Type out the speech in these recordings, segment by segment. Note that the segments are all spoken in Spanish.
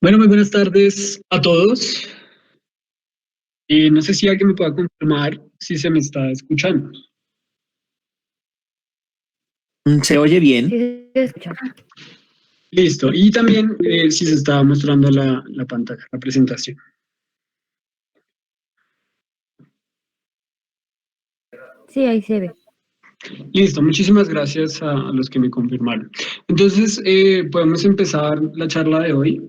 Bueno, muy buenas tardes a todos. No sé si alguien me pueda confirmar si se me está escuchando. ¿Se oye bien? Sí, se escucha. Listo. Y también si se está mostrando la pantalla, la presentación. Sí, ahí se ve. Listo. Muchísimas gracias a los que me confirmaron. Entonces, podemos empezar la charla de hoy.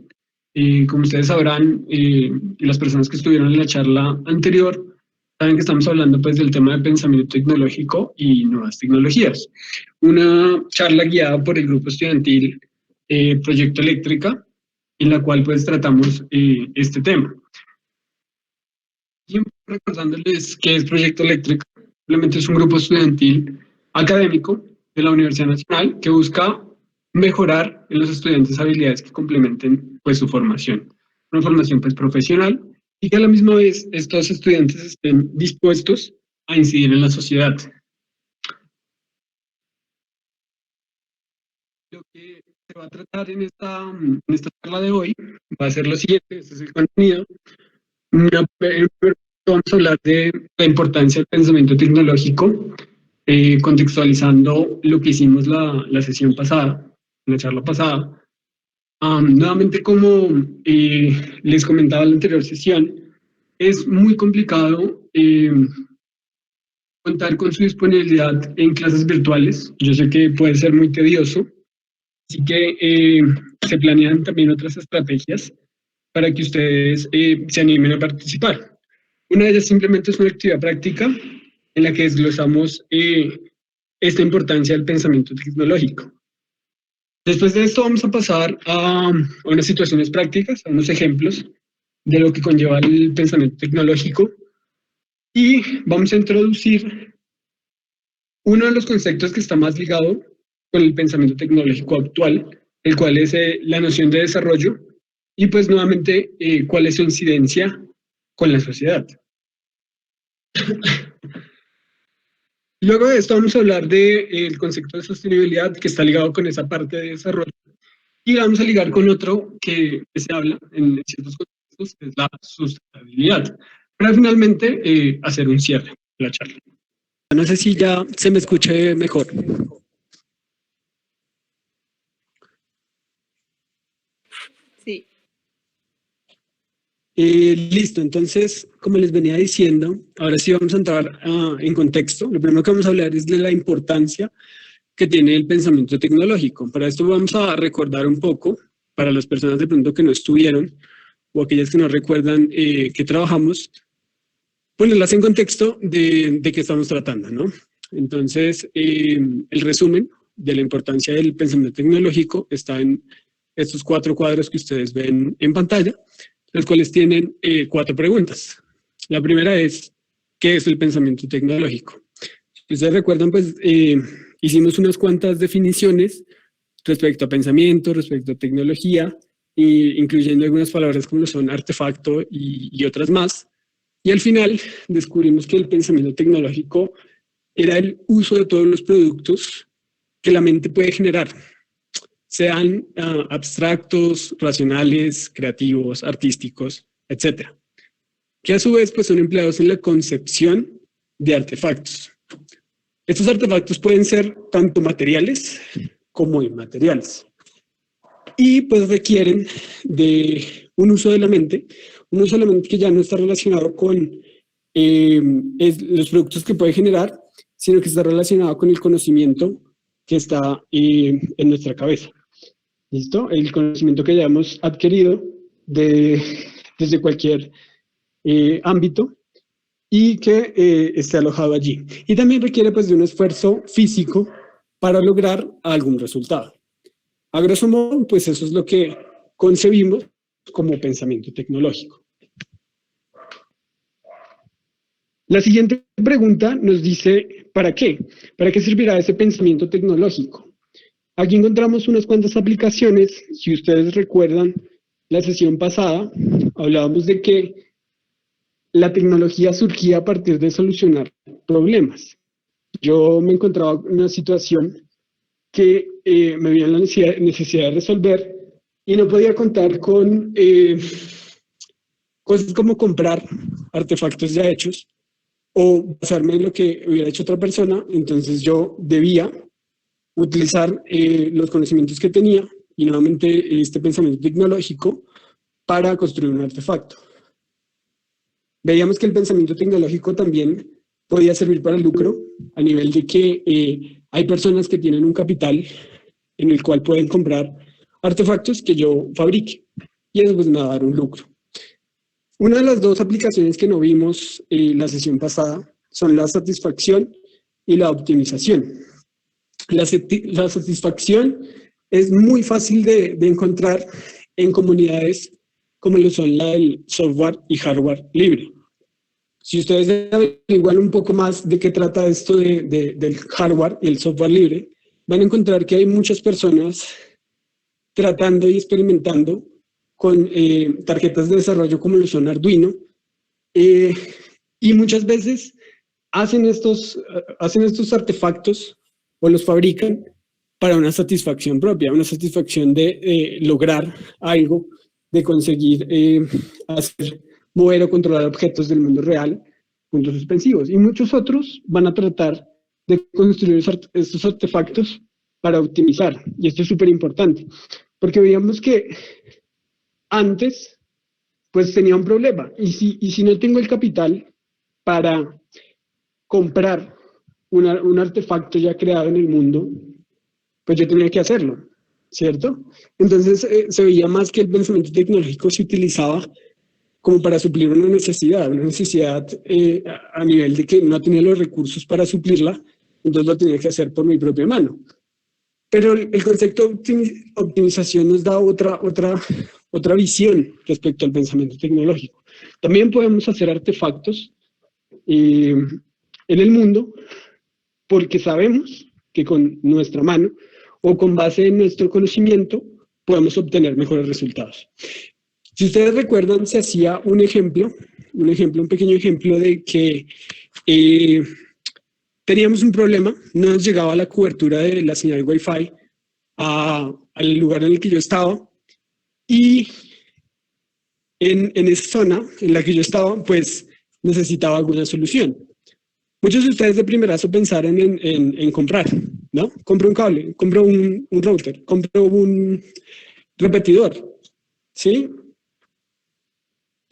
Como ustedes sabrán, y las personas que estuvieron en la charla anterior, saben que estamos hablando pues del tema de pensamiento tecnológico y nuevas tecnologías. Una charla guiada por el grupo estudiantil Proyecto Eléctrica, en la cual pues tratamos este tema. Siempre recordándoles qué es Proyecto Eléctrica. Simplemente es un grupo estudiantil académico de la Universidad Nacional que busca mejorar en los estudiantes habilidades que complementen pues su formación. Una formación pues profesional y que a la misma vez estos estudiantes estén dispuestos a incidir en la sociedad. Lo que se va a tratar en esta charla de hoy va a ser lo siguiente, este es el contenido. Vamos a hablar de la importancia del pensamiento tecnológico, contextualizando lo que hicimos la sesión pasada, la charla pasada. Nuevamente, como les comentaba en la anterior sesión, es muy complicado contar con su disponibilidad en clases virtuales. Yo sé que puede ser muy tedioso, así que se planean también otras estrategias para que ustedes se animen a participar. Una de ellas simplemente es una actividad práctica en la que desglosamos esta importancia del pensamiento tecnológico. Después de esto vamos a pasar a unas situaciones prácticas, a unos ejemplos de lo que conlleva el pensamiento tecnológico y vamos a introducir uno de los conceptos que está más ligado con el pensamiento tecnológico actual, el cual es la noción de desarrollo y pues nuevamente cuál es su incidencia con la sociedad. Luego de esto vamos a hablar del concepto de sostenibilidad que está ligado con esa parte de desarrollo y vamos a ligar con otro que se habla en ciertos contextos, que es la sustentabilidad, para finalmente hacer un cierre de la charla. No sé si ya se me escuche mejor. Sí. Listo, entonces, como les venía diciendo, ahora sí vamos a entrar en contexto. Lo primero que vamos a hablar es de la importancia que tiene el pensamiento tecnológico. Para esto vamos a recordar un poco, para las personas de pronto que no estuvieron o aquellas que no recuerdan que trabajamos, ponerlas en contexto de qué estamos tratando, ¿no? Entonces, el resumen de la importancia del pensamiento tecnológico está en estos 4 cuadros que ustedes ven en pantalla, los cuales tienen 4 preguntas. La primera es, ¿qué es el pensamiento tecnológico? Si ustedes recuerdan, pues hicimos unas cuantas definiciones respecto a pensamiento, respecto a tecnología, incluyendo algunas palabras como lo son artefacto y otras más. Y al final descubrimos que el pensamiento tecnológico era el uso de todos los productos que la mente puede generar, sean abstractos, racionales, creativos, artísticos, etcétera, que a su vez pues, son empleados en la concepción de artefactos. Estos artefactos pueden ser tanto materiales como inmateriales y pues requieren de un uso de la mente, un uso de la mente que ya no está relacionado con los productos que puede generar, sino que está relacionado con el conocimiento que está en nuestra cabeza. ¿Listo? El conocimiento que ya hemos adquirido desde cualquier ámbito y que esté alojado allí. Y también requiere pues de un esfuerzo físico para lograr algún resultado. A grosso modo, pues eso es lo que concebimos como pensamiento tecnológico. La siguiente pregunta nos dice, ¿para qué? ¿Para qué servirá ese pensamiento tecnológico? Aquí encontramos unas cuantas aplicaciones. Si ustedes recuerdan la sesión pasada, hablábamos de que la tecnología surgía a partir de solucionar problemas. Yo me encontraba en una situación que me veía la necesidad de resolver y no podía contar con cosas como comprar artefactos ya hechos o basarme en lo que hubiera hecho otra persona, entonces yo debía utilizar los conocimientos que tenía y nuevamente este pensamiento tecnológico para construir un artefacto. Veíamos que el pensamiento tecnológico también podía servir para el lucro, a nivel de que hay personas que tienen un capital en el cual pueden comprar artefactos que yo fabrique y eso pues me va a dar un lucro. Una de las dos aplicaciones que no vimos en la sesión pasada son la satisfacción y la optimización. La satisfacción es muy fácil de encontrar en comunidades como lo son la del software y hardware libre. Si ustedes averiguan un poco más de qué trata esto del hardware y el software libre, van a encontrar que hay muchas personas tratando y experimentando con tarjetas de desarrollo como lo son Arduino, y muchas veces hacen estos artefactos o los fabrican para una satisfacción propia, una satisfacción de lograr algo, de conseguir hacer, mover o controlar objetos del mundo real, puntos suspensivos. Y muchos otros van a tratar de construir estos artefactos para optimizar. Y esto es súper importante, porque veíamos que antes, pues tenía un problema. Y si no tengo el capital para comprar un artefacto ya creado en el mundo, pues yo tenía que hacerlo, ¿cierto? Entonces se veía más que el pensamiento tecnológico se utilizaba como para suplir una necesidad a nivel de que no tenía los recursos para suplirla, entonces lo tenía que hacer por mi propia mano. Pero el concepto de optimización nos da otra visión respecto al pensamiento tecnológico. También podemos hacer artefactos en el mundo porque sabemos que con nuestra mano o con base en nuestro conocimiento podemos obtener mejores resultados. Si ustedes recuerdan, se hacía un pequeño ejemplo de que teníamos un problema, no nos llegaba la cobertura de la señal Wi-Fi al lugar en el que yo estaba y en esa zona en la que yo estaba, pues necesitaba alguna solución. Muchos de ustedes de primerazo pensaron en comprar, ¿no? Compro un cable, compro un router, compro un repetidor, ¿sí?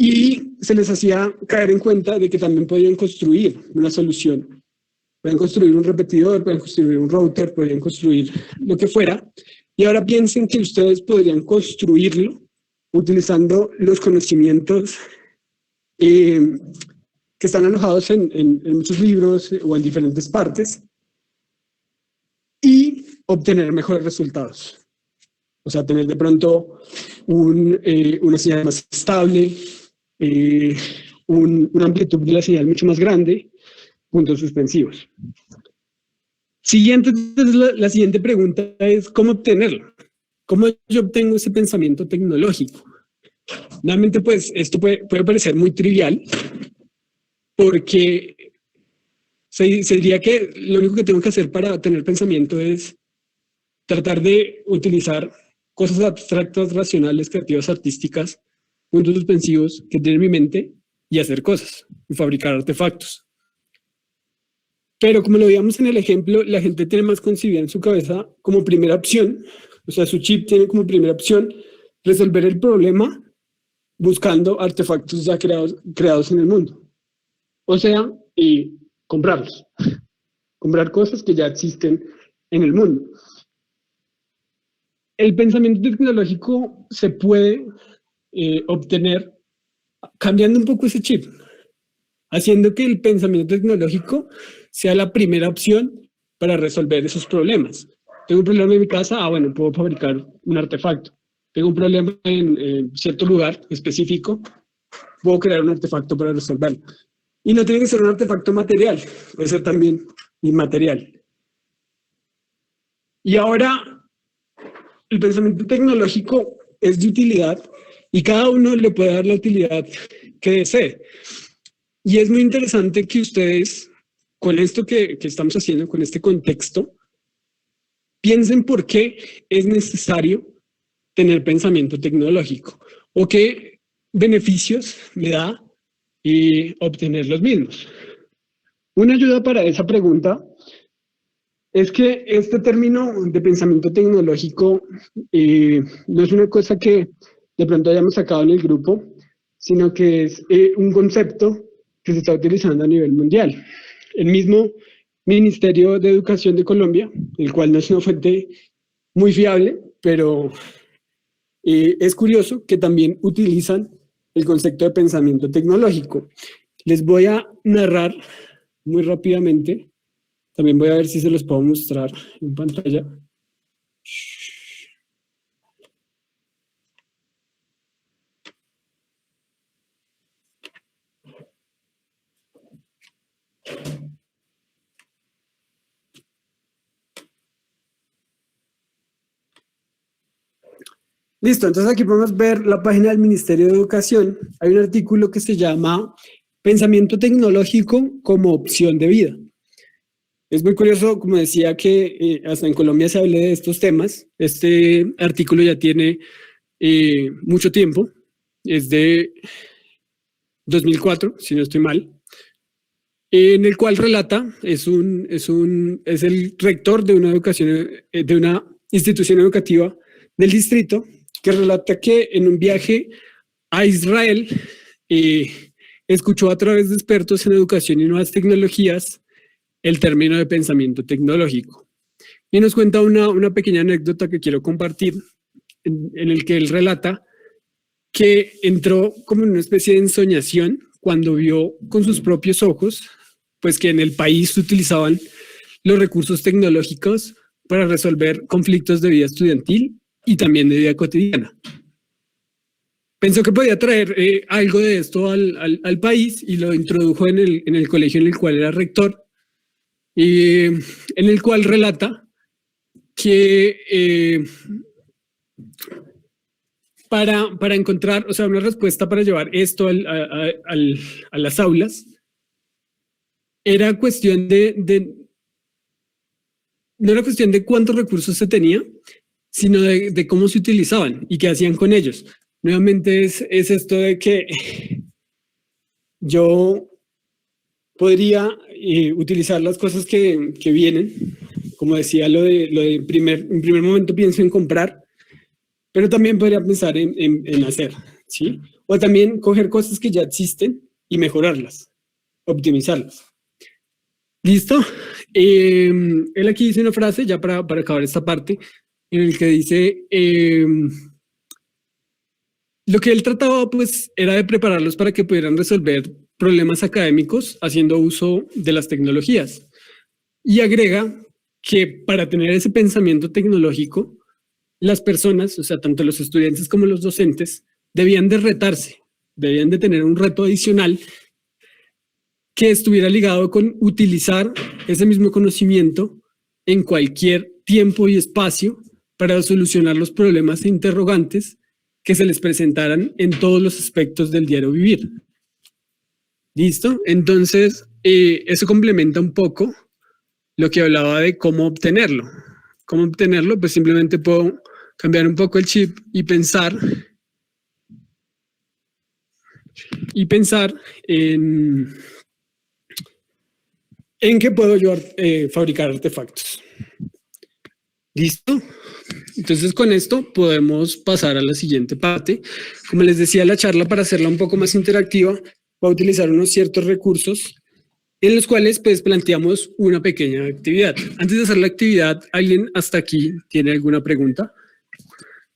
Y se les hacía caer en cuenta de que también podían construir una solución. Pueden construir un repetidor, pueden construir un router, podrían construir lo que fuera. Y ahora piensen que ustedes podrían construirlo utilizando los conocimientos que están alojados en muchos libros o en diferentes partes y obtener mejores resultados. O sea, tener de pronto una señal más estable, una amplitud de la señal mucho más grande, puntos suspensivos. Entonces la siguiente pregunta es ¿cómo obtenerlo? ¿Cómo yo obtengo ese pensamiento tecnológico? Realmente, pues, esto puede parecer muy trivial, porque se diría que lo único que tengo que hacer para tener pensamiento es tratar de utilizar cosas abstractas, racionales, creativas, artísticas, puntos suspensivos que tiene en mi mente y hacer cosas y fabricar artefactos. Pero como lo veíamos en el ejemplo, la gente tiene más concebida en su cabeza como primera opción, o sea, su chip tiene como primera opción resolver el problema buscando artefactos ya creados en el mundo. O sea, comprarlos, comprar cosas que ya existen en el mundo. El pensamiento tecnológico se puede obtener cambiando un poco ese chip, haciendo que el pensamiento tecnológico sea la primera opción para resolver esos problemas. Tengo un problema en mi casa, bueno, puedo fabricar un artefacto. Tengo un problema en cierto lugar específico, puedo crear un artefacto para resolverlo. Y no tiene que ser un artefacto material, puede ser también inmaterial. Y ahora, el pensamiento tecnológico es de utilidad y cada uno le puede dar la utilidad que desee. Y es muy interesante que ustedes, con esto que estamos haciendo, con este contexto, piensen por qué es necesario tener pensamiento tecnológico? ¿O qué beneficios me da obtener los mismos? Una ayuda para esa pregunta es que este término de pensamiento tecnológico no es una cosa que de pronto hayamos sacado en el grupo, sino que es un concepto que se está utilizando a nivel mundial. El mismo Ministerio de Educación de Colombia, el cual no es una fuente muy fiable, pero es curioso que también utilizan el concepto de pensamiento tecnológico. Les voy a narrar muy rápidamente. También voy a ver si se los puedo mostrar en pantalla. Listo, entonces aquí podemos ver la página del Ministerio de Educación. Hay un artículo que se llama Pensamiento tecnológico como opción de vida. Es muy curioso, como decía, que hasta en Colombia se hable de estos temas. Este artículo ya tiene mucho tiempo, es de 2004, si no estoy mal, en el cual relata, es el rector de de una institución educativa del distrito, que relata que en un viaje a Israel escuchó a través de expertos en educación y nuevas tecnologías el término de pensamiento tecnológico. Y nos cuenta una pequeña anécdota que quiero compartir, en el que él relata que entró como en una especie de ensoñación cuando vio con sus propios ojos pues que en el país se utilizaban los recursos tecnológicos para resolver conflictos de vida estudiantil y también de vida cotidiana. Pensó que podía traer algo de esto al país y lo introdujo en el colegio en el cual era rector, en el cual relata que para encontrar, o sea, una respuesta para llevar esto a las aulas, era cuestión no era cuestión de cuántos recursos se tenía, sino de cómo se utilizaban y qué hacían con ellos. Nuevamente es esto de que yo podría utilizar las cosas que vienen, como decía, en primer momento pienso en comprar, pero también podría pensar en hacer, ¿sí? O también coger cosas que ya existen y mejorarlas, optimizarlas. ¿Listo? Él aquí dice una frase, ya para acabar esta parte, en el que dice, lo que él trataba pues era de prepararlos para que pudieran resolver problemas académicos haciendo uso de las tecnologías. Y agrega que para tener ese pensamiento tecnológico, las personas, o sea, tanto los estudiantes como los docentes, debían de retarse, debían de tener un reto adicional que estuviera ligado con utilizar ese mismo conocimiento en cualquier tiempo y espacio para solucionar los problemas e interrogantes que se les presentaran en todos los aspectos del diario vivir. ¿Listo? Entonces, eso complementa un poco lo que hablaba de cómo obtenerlo. ¿Cómo obtenerlo? Pues simplemente puedo cambiar un poco el chip y pensar en qué puedo yo fabricar artefactos. ¿Listo? Entonces con esto podemos pasar a la siguiente parte. Como les decía, la charla, para hacerla un poco más interactiva, va a utilizar unos ciertos recursos en los cuales pues planteamos una pequeña actividad. Antes de hacer la actividad, ¿alguien hasta aquí tiene alguna pregunta?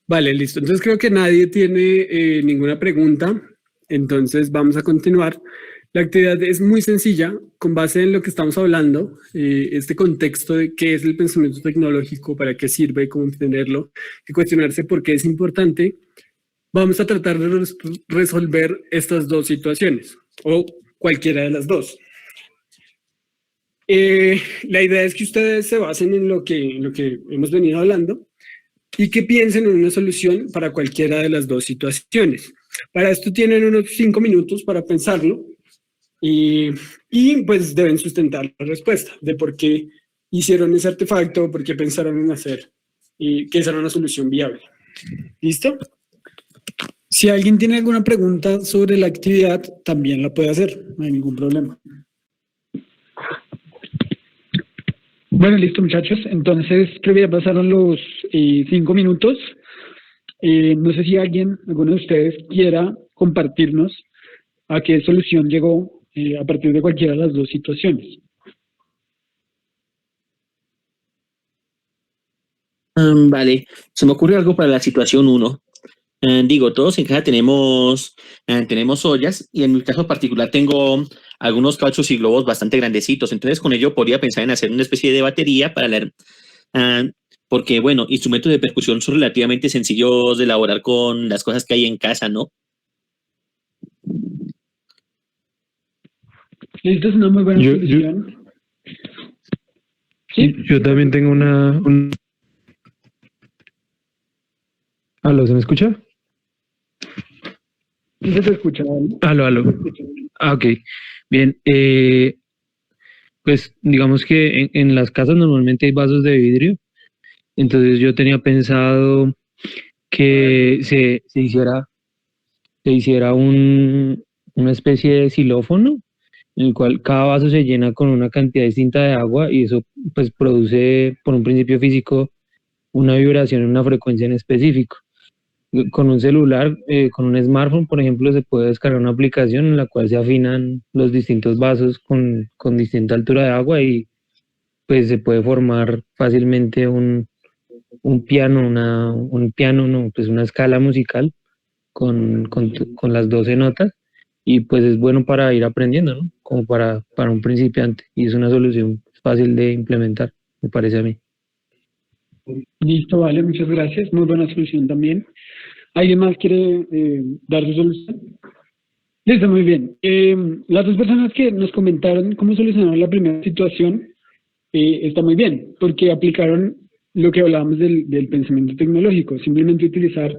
Vale, listo. Entonces creo que nadie tiene ninguna pregunta. Entonces vamos a continuar. La actividad es muy sencilla, con base en lo que estamos hablando, este contexto de qué es el pensamiento tecnológico, para qué sirve, cómo entenderlo, y cuestionarse por qué es importante. Vamos a tratar de resolver estas dos situaciones, o cualquiera de las dos. La idea es que ustedes se basen en lo que hemos venido hablando y que piensen en una solución para cualquiera de las dos situaciones. Para esto tienen unos 5 minutos para pensarlo. Y pues deben sustentar la respuesta de por qué hicieron ese artefacto, por qué pensaron en hacer y que esa era una solución viable. ¿Listo? Si alguien tiene alguna pregunta sobre la actividad, también la puede hacer, no hay ningún problema. Bueno, listo, muchachos. Entonces, creo que ya pasaron los 5 minutos. No sé si alguno de ustedes quiera compartirnos a qué solución llegó a partir de cualquiera de las dos situaciones. Vale, se me ocurre algo para la situación 1. Digo, todos en casa tenemos ollas y en mi caso particular tengo algunos cauchos y globos bastante grandecitos. Entonces con ello podría pensar en hacer una especie de batería para leer. Porque, bueno, instrumentos de percusión son relativamente sencillos de elaborar con las cosas que hay en casa, ¿no? Esta es una muy buena solución. ¿Sí? Yo también tengo ¿Aló, se me escucha? Sí se te escucha, ¿vale? Aló. Ok. Bien. Pues digamos que en las casas normalmente hay vasos de vidrio. Entonces yo tenía pensado que se hiciera una especie de xilófono en el cual cada vaso se llena con una cantidad distinta de agua y eso pues produce por un principio físico una vibración en una frecuencia en específico. Con un celular, con un smartphone, por ejemplo, se puede descargar una aplicación en la cual se afinan los distintos vasos con distinta altura de agua y pues se puede formar fácilmente un piano, no, pues una escala musical con las 12 notas y pues es bueno para ir aprendiendo, ¿no? Como para un principiante y es una solución fácil de implementar, me parece a mí. Listo, vale, muchas gracias. Muy buena solución también. ¿Alguien más quiere dar su solución? Listo, muy bien. Las dos personas que nos comentaron cómo solucionar la primera situación está muy bien, porque aplicaron lo que hablábamos del pensamiento tecnológico, simplemente utilizar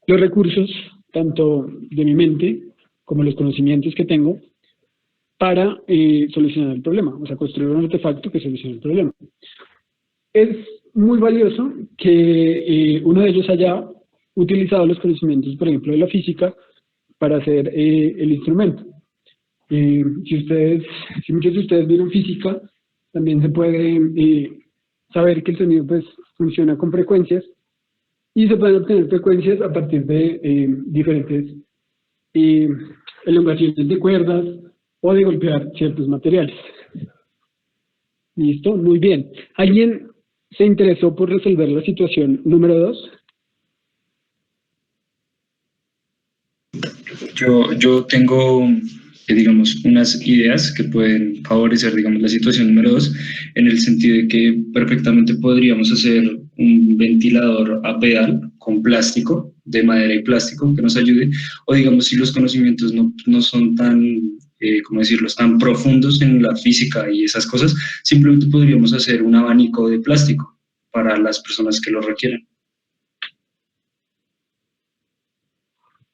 los recursos, tanto de mi mente como los conocimientos que tengo, para solucionar el problema, o sea, construir un artefacto que solucione el problema. Es muy valioso que uno de ellos haya utilizado los conocimientos, por ejemplo, de la física para hacer el instrumento. Si muchos de ustedes vieron física, también se puede saber que el sonido pues, funciona con frecuencias y se pueden obtener frecuencias a partir de diferentes elongaciones de cuerdas o de golpear ciertos materiales. ¿Listo? Muy bien. ¿Alguien se interesó por resolver la situación número 2? Yo tengo, digamos, unas ideas que pueden favorecer, digamos, la situación número 2, en el sentido de que perfectamente podríamos hacer un ventilador a pedal con plástico, de madera y plástico, que nos ayude, o digamos, si los conocimientos no son tan, ¿cómo decirlo?, tan profundos en la física y esas cosas, simplemente podríamos hacer un abanico de plástico para las personas que lo requieran.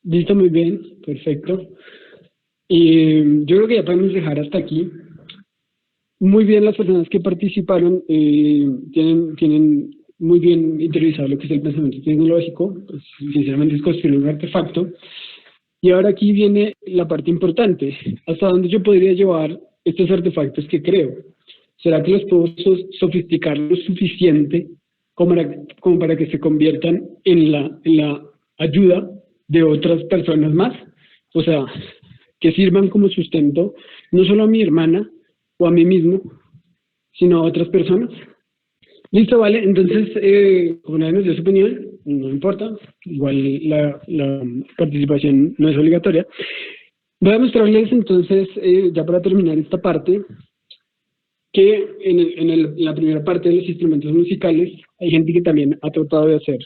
Listo, muy bien, perfecto. Yo creo que ya podemos dejar hasta aquí. Muy bien, las personas que participaron tienen muy bien interiorizado lo que es el pensamiento tecnológico. Pues, sinceramente es construir un artefacto. Y ahora aquí viene la parte importante. ¿Hasta dónde yo podría llevar estos artefactos que creo? ¿Será que los puedo sofisticar lo suficiente como para que se conviertan en la ayuda de otras personas más? O sea, que sirvan como sustento no solo a mi hermana o a mí mismo, sino a otras personas. Listo, vale. Entonces, como nadie nos dio su opinión, no importa. Igual la participación no es obligatoria. Voy a mostrarles entonces, ya para terminar esta parte, que en la primera parte de los instrumentos musicales hay gente que también ha tratado de hacer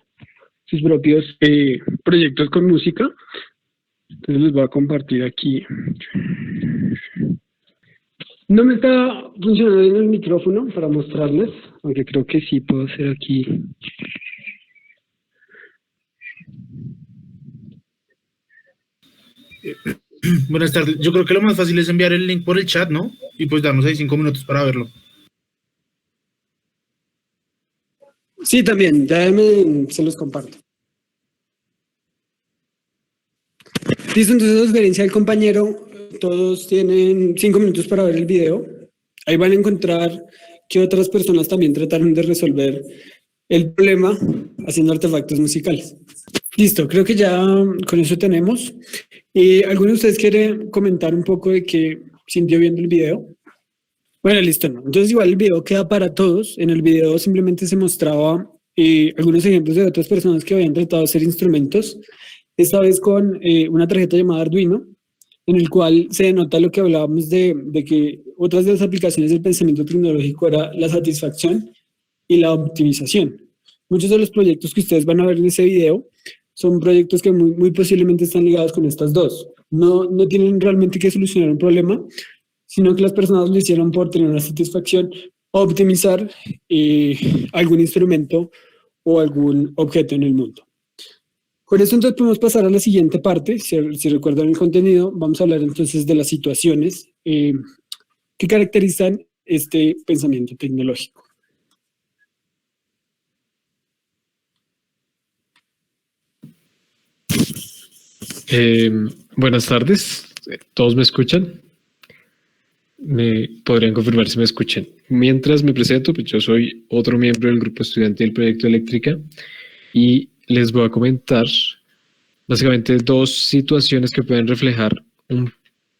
sus propios proyectos con música. Entonces les voy a compartir aquí. No me está funcionando bien el micrófono para mostrarles, aunque creo que sí puedo hacer aquí. Buenas tardes. Yo creo que lo más fácil es enviar el link por el chat, ¿no? Y pues darnos ahí 5 minutos para verlo. Sí, también, se los comparto. Listo, entonces, a sugerencia del compañero, todos tienen 5 minutos para ver el video. Ahí van a encontrar que otras personas también trataron de resolver el problema haciendo artefactos musicales. Listo, creo que ya con eso tenemos. ¿Alguno de ustedes quiere comentar un poco de qué sintió viendo el video? Bueno, listo, no. Entonces igual el video queda para todos. En el video simplemente se mostraba algunos ejemplos de otras personas que habían tratado de hacer instrumentos, esta vez con una tarjeta llamada Arduino, en el cual se denota lo que hablábamos de que otras de las aplicaciones del pensamiento tecnológico era la satisfacción y la optimización. Muchos de los proyectos que ustedes van a ver en ese video son proyectos que muy posiblemente están ligados con estas dos. No tienen realmente que solucionar un problema, sino que las personas lo hicieron por tener una satisfacción o optimizar algún instrumento o algún objeto en el mundo. Con esto entonces podemos pasar a la siguiente parte. Si recuerdan el contenido, vamos a hablar entonces de las situaciones que caracterizan este pensamiento tecnológico. Buenas tardes, ¿todos me escuchan? ¿Me podrían confirmar si me escuchan? Mientras me presento, pues yo soy otro miembro del grupo estudiantil del proyecto Eléctrica y les voy a comentar básicamente dos situaciones que pueden reflejar un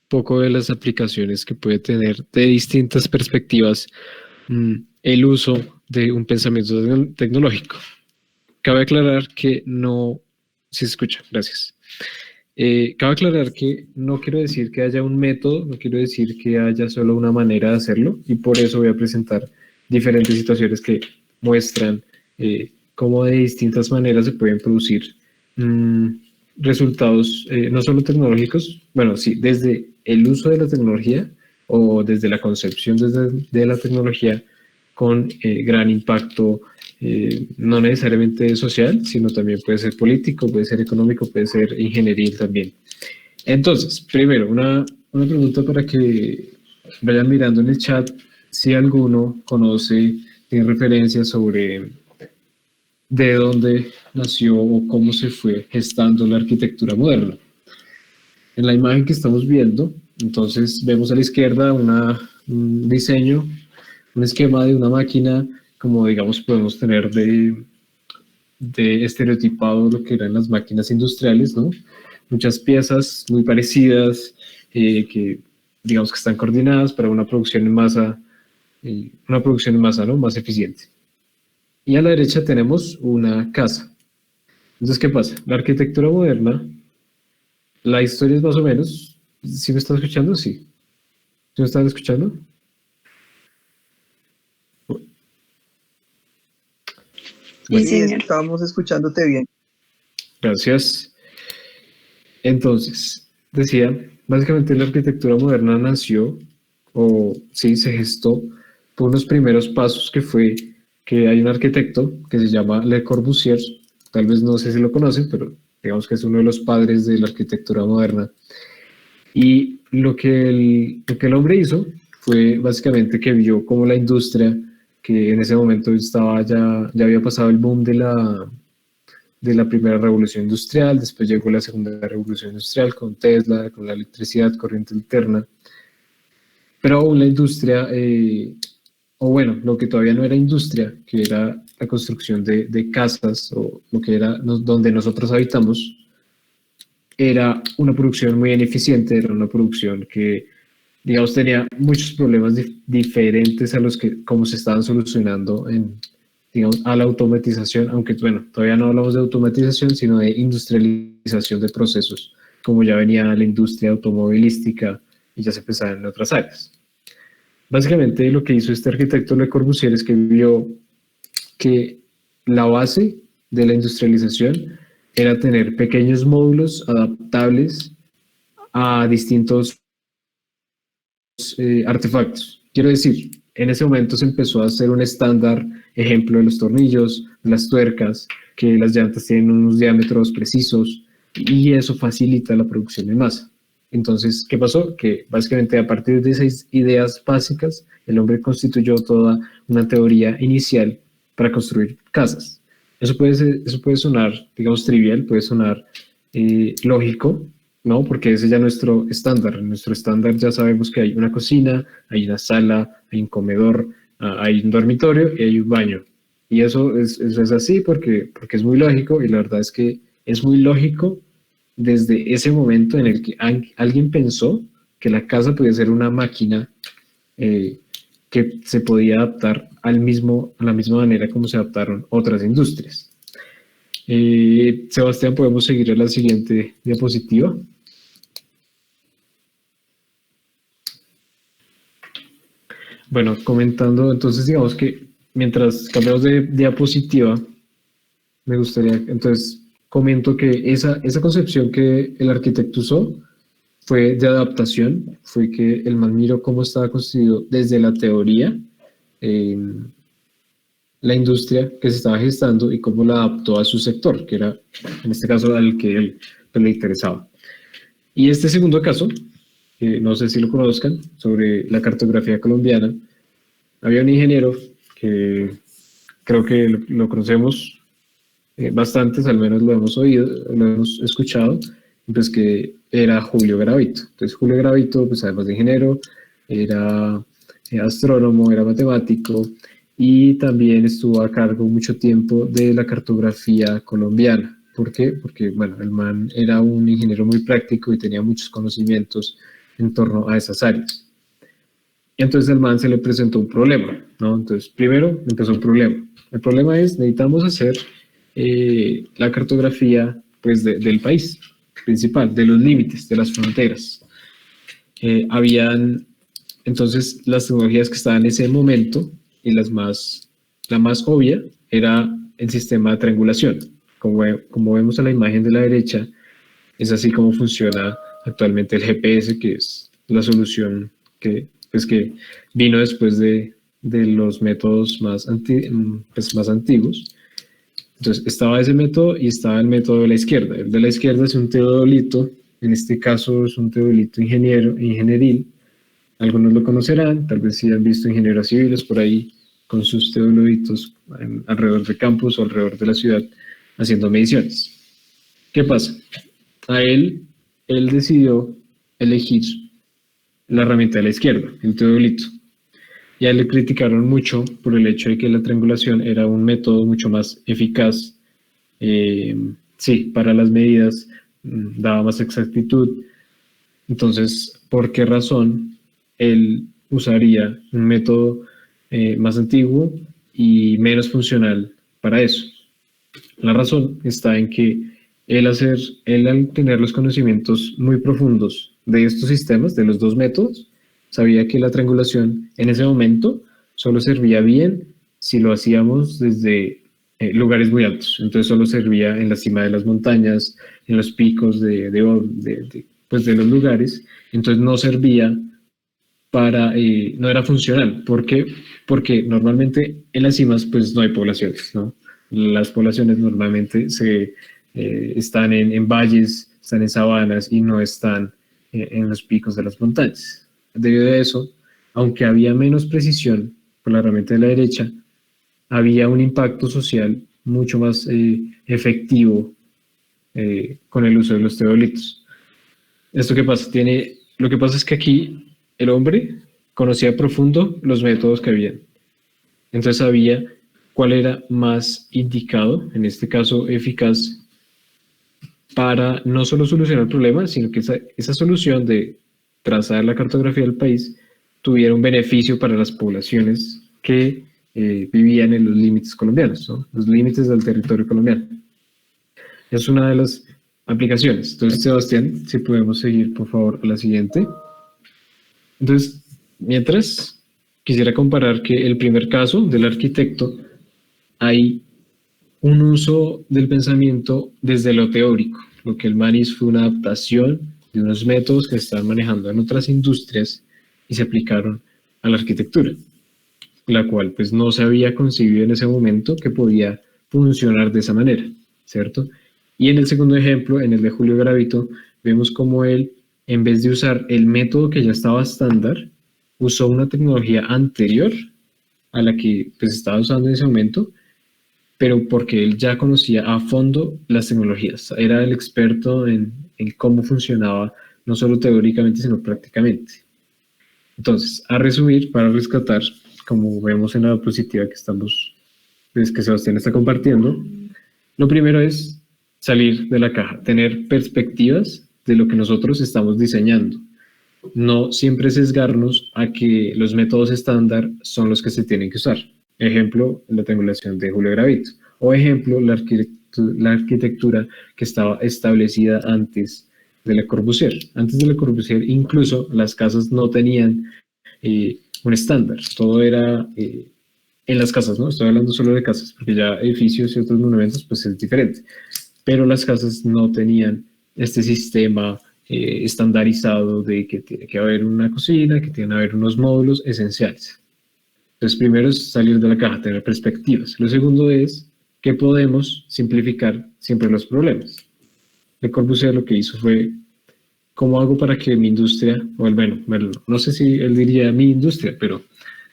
poco de las aplicaciones que puede tener de distintas perspectivas el uso de un pensamiento tecnológico. Cabe aclarar que no... Si se escucha, gracias. Cabe aclarar que no quiero decir que haya un método, no quiero decir que haya solo una manera de hacerlo, y por eso voy a presentar diferentes situaciones que muestran cómo de distintas maneras se pueden producir resultados no solo tecnológicos, bueno, sí, desde el uso de la tecnología o desde la concepción de la tecnología con gran impacto, no necesariamente social, sino también puede ser político, puede ser económico, puede ser ingenieril también. Entonces, primero, una pregunta para que vayan mirando en el chat si alguno conoce, tiene referencias sobre de dónde nació o cómo se fue gestando la arquitectura moderna. En la imagen que estamos viendo, entonces vemos a la izquierda un diseño, un esquema de una máquina, como digamos podemos tener de estereotipado lo que eran las máquinas industriales, ¿no? Muchas piezas muy parecidas que digamos que están coordinadas para una producción en masa, ¿no? Más eficiente. Y a la derecha tenemos una casa. Entonces, ¿qué pasa? La arquitectura moderna, la historia es más o menos... ¿Sí me están escuchando? Sí. ¿Sí me están escuchando? Sí, señor. Estábamos escuchándote bien. Gracias. Entonces, decía, básicamente la arquitectura moderna nació, o sí, se gestó por unos primeros pasos que fue que hay un arquitecto que se llama Le Corbusier, tal vez no sé si lo conocen, pero digamos que es uno de los padres de la arquitectura moderna. Y lo que el hombre hizo fue básicamente que vio cómo la industria, que en ese momento ya había pasado el boom de la primera revolución industrial, después llegó la segunda revolución industrial con Tesla, con la electricidad, corriente alterna, pero aún la industria, o bueno, lo que todavía no era industria, que era la construcción de casas, o lo que era donde nosotros habitamos, era una producción muy ineficiente, era una producción que, digamos, tenía muchos problemas diferentes a los que como se estaban solucionando digamos, a la automatización, aunque bueno, todavía no hablamos de automatización, sino de industrialización de procesos, como ya venía la industria automovilística y ya se empezaba en otras áreas. Básicamente lo que hizo este arquitecto Le Corbusier es que vio que la base de la industrialización era tener pequeños módulos adaptables a distintos artefactos. Quiero decir, en ese momento se empezó a hacer un estándar, ejemplo de los tornillos, las tuercas, que las llantas tienen unos diámetros precisos y eso facilita la producción en masa. Entonces, ¿qué pasó? Que básicamente a partir de esas ideas básicas, el hombre constituyó toda una teoría inicial para construir casas. Eso puede sonar, digamos, trivial, puede sonar lógico, No, porque ese ya es nuestro estándar. En nuestro estándar ya sabemos que hay una cocina, hay una sala, hay un comedor, hay un dormitorio y hay un baño. Y eso es así porque es muy lógico, y la verdad es que es muy lógico desde ese momento en el que alguien pensó que la casa podía ser una máquina que se podía adaptar a la misma manera como se adaptaron otras industrias. Sebastián, podemos seguir a la siguiente diapositiva. Bueno, comentando, entonces digamos que mientras cambiamos de diapositiva, me gustaría, entonces comento que esa concepción que el arquitecto usó fue de adaptación, fue que el man miró cómo estaba construido desde la teoría, la industria que se estaba gestando y cómo la adaptó a su sector, que era en este caso al que él le interesaba. Y este segundo caso, no sé si lo conozcan, sobre la cartografía colombiana, había un ingeniero que creo que lo conocemos bastantes, al menos lo hemos oído, lo hemos escuchado, pues que era Julio Garavito. Entonces Julio Garavito, pues además de ingeniero, era astrónomo, era matemático y también estuvo a cargo mucho tiempo de la cartografía colombiana. ¿Por qué? Porque, bueno, el man era un ingeniero muy práctico y tenía muchos conocimientos en torno a esas áreas. Y entonces al man se le presentó un problema, ¿no? Entonces, primero empezó un problema. El problema es, necesitamos hacer la cartografía, pues, del país principal, de los límites, de las fronteras. Habían, entonces, las tecnologías que estaban en ese momento, y la más obvia, era el sistema de triangulación. Como vemos en la imagen de la derecha, es así como funciona actualmente el GPS, que es la solución que vino después de los métodos más antiguos. Entonces estaba ese método y estaba el método de la izquierda. El de la izquierda es un teodolito, en este caso es un teodolito ingenieril. Algunos lo conocerán, tal vez si han visto ingenieros civiles por ahí con sus teodolitos alrededor de campus o alrededor de la ciudad haciendo mediciones. ¿Qué pasa? Él decidió elegir la herramienta de la izquierda, el teodolito. Y a él le criticaron mucho por el hecho de que la triangulación era un método mucho más eficaz, para las medidas, daba más exactitud. Entonces, ¿por qué razón él usaría un método más antiguo y menos funcional para eso? La razón está en que él al tener los conocimientos muy profundos de estos sistemas, de los dos métodos, sabía que la triangulación en ese momento solo servía bien si lo hacíamos desde lugares muy altos. Entonces solo servía en la cima de las montañas, en los picos de los lugares. Entonces no servía no era funcional. ¿Por qué? Porque normalmente en las cimas pues no hay poblaciones, ¿no? Las poblaciones normalmente están en valles, están en sabanas y no están en los picos de las montañas. Debido a eso, aunque había menos precisión por la herramienta de la derecha, había un impacto social mucho más efectivo con el uso de los teodolitos. ¿Esto qué pasa? Lo que pasa es que aquí el hombre conocía a profundo los métodos que habían. Entonces sabía cuál era más indicado, en este caso eficaz, para no solo solucionar el problema, sino que esa solución de trazar la cartografía del país tuviera un beneficio para las poblaciones que vivían en los límites colombianos, ¿no? Los límites del territorio colombiano. Es una de las aplicaciones. Entonces, Sebastián, si podemos seguir, por favor, a la siguiente. Entonces, mientras, quisiera comparar que el primer caso del arquitecto, hay un uso del pensamiento desde lo teórico. Lo que el man hizo fue una adaptación de unos métodos que se estaban manejando en otras industrias y se aplicaron a la arquitectura, la cual pues no se había concebido en ese momento que podía funcionar de esa manera, ¿cierto? Y en el segundo ejemplo, en el de Julio Garavito, vemos cómo él, en vez de usar el método que ya estaba estándar, usó una tecnología anterior a la que pues estaba usando en ese momento, pero porque él ya conocía a fondo las tecnologías, era el experto en en cómo funcionaba, no solo teóricamente, sino prácticamente. Entonces, a resumir, para rescatar, como vemos en la diapositiva que que Sebastián está compartiendo, lo primero es salir de la caja, tener perspectivas de lo que nosotros estamos diseñando. No siempre sesgarnos a que los métodos estándar son los que se tienen que usar. Ejemplo, la triangulación de Julio Gravito. O ejemplo, la arquitectura que estaba establecida antes de Le Corbusier. Antes de Le Corbusier, incluso las casas no tenían un estándar. Todo era en las casas, ¿no? Estoy hablando solo de casas, porque ya edificios y otros monumentos, pues es diferente. Pero las casas no tenían este sistema estandarizado de que tiene que haber una cocina, que tiene que haber unos módulos esenciales. Entonces, primero es salir de la caja, tener perspectivas. Lo segundo es que podemos simplificar siempre los problemas. Le Corbusier lo que hizo fue, ¿cómo hago para que mi industria, o bueno, no sé si él diría mi industria, pero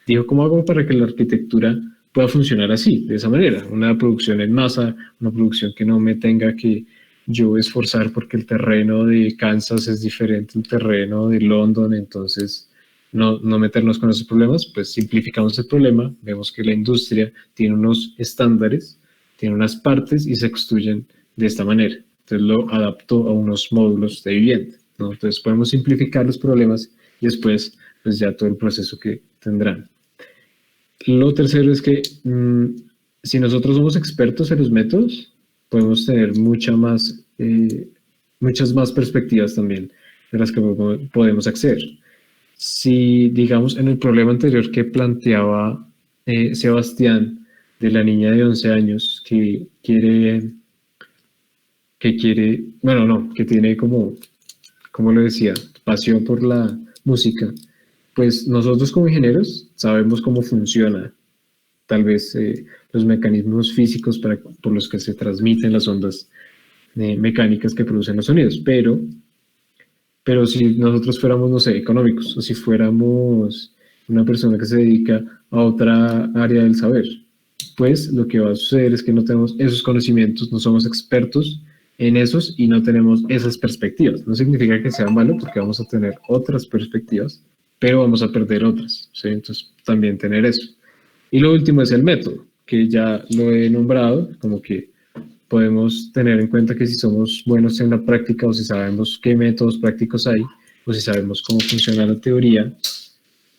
dijo, ¿cómo hago para que la arquitectura pueda funcionar así, de esa manera? Una producción en masa, una producción que no me tenga que yo esforzar porque el terreno de Kansas es diferente al terreno de London, entonces no meternos con esos problemas, pues simplificamos el problema, vemos que la industria tiene unos estándares, tiene unas partes y se construyen de esta manera. Entonces lo adaptó a unos módulos de vivienda, ¿no? Entonces podemos simplificar los problemas y después pues ya todo el proceso que tendrán. Lo tercero es que si nosotros somos expertos en los métodos, podemos tener muchas más perspectivas también de las que podemos acceder. Si, digamos, en el problema anterior que planteaba Sebastián, de la niña de 11 años que tiene como lo decía, pasión por la música, pues nosotros como ingenieros sabemos cómo funciona tal vez los mecanismos físicos por los que se transmiten las ondas mecánicas que producen los sonidos, pero si nosotros fuéramos, no sé, económicos, o si fuéramos una persona que se dedica a otra área del saber, pues lo que va a suceder es que no tenemos esos conocimientos, no somos expertos en esos y no tenemos esas perspectivas. No significa que sea malo porque vamos a tener otras perspectivas, pero vamos a perder otras, ¿sí? Entonces también tener eso. Y lo último es el método, que ya lo he nombrado, como que podemos tener en cuenta que si somos buenos en la práctica o si sabemos qué métodos prácticos hay, o si sabemos cómo funciona la teoría,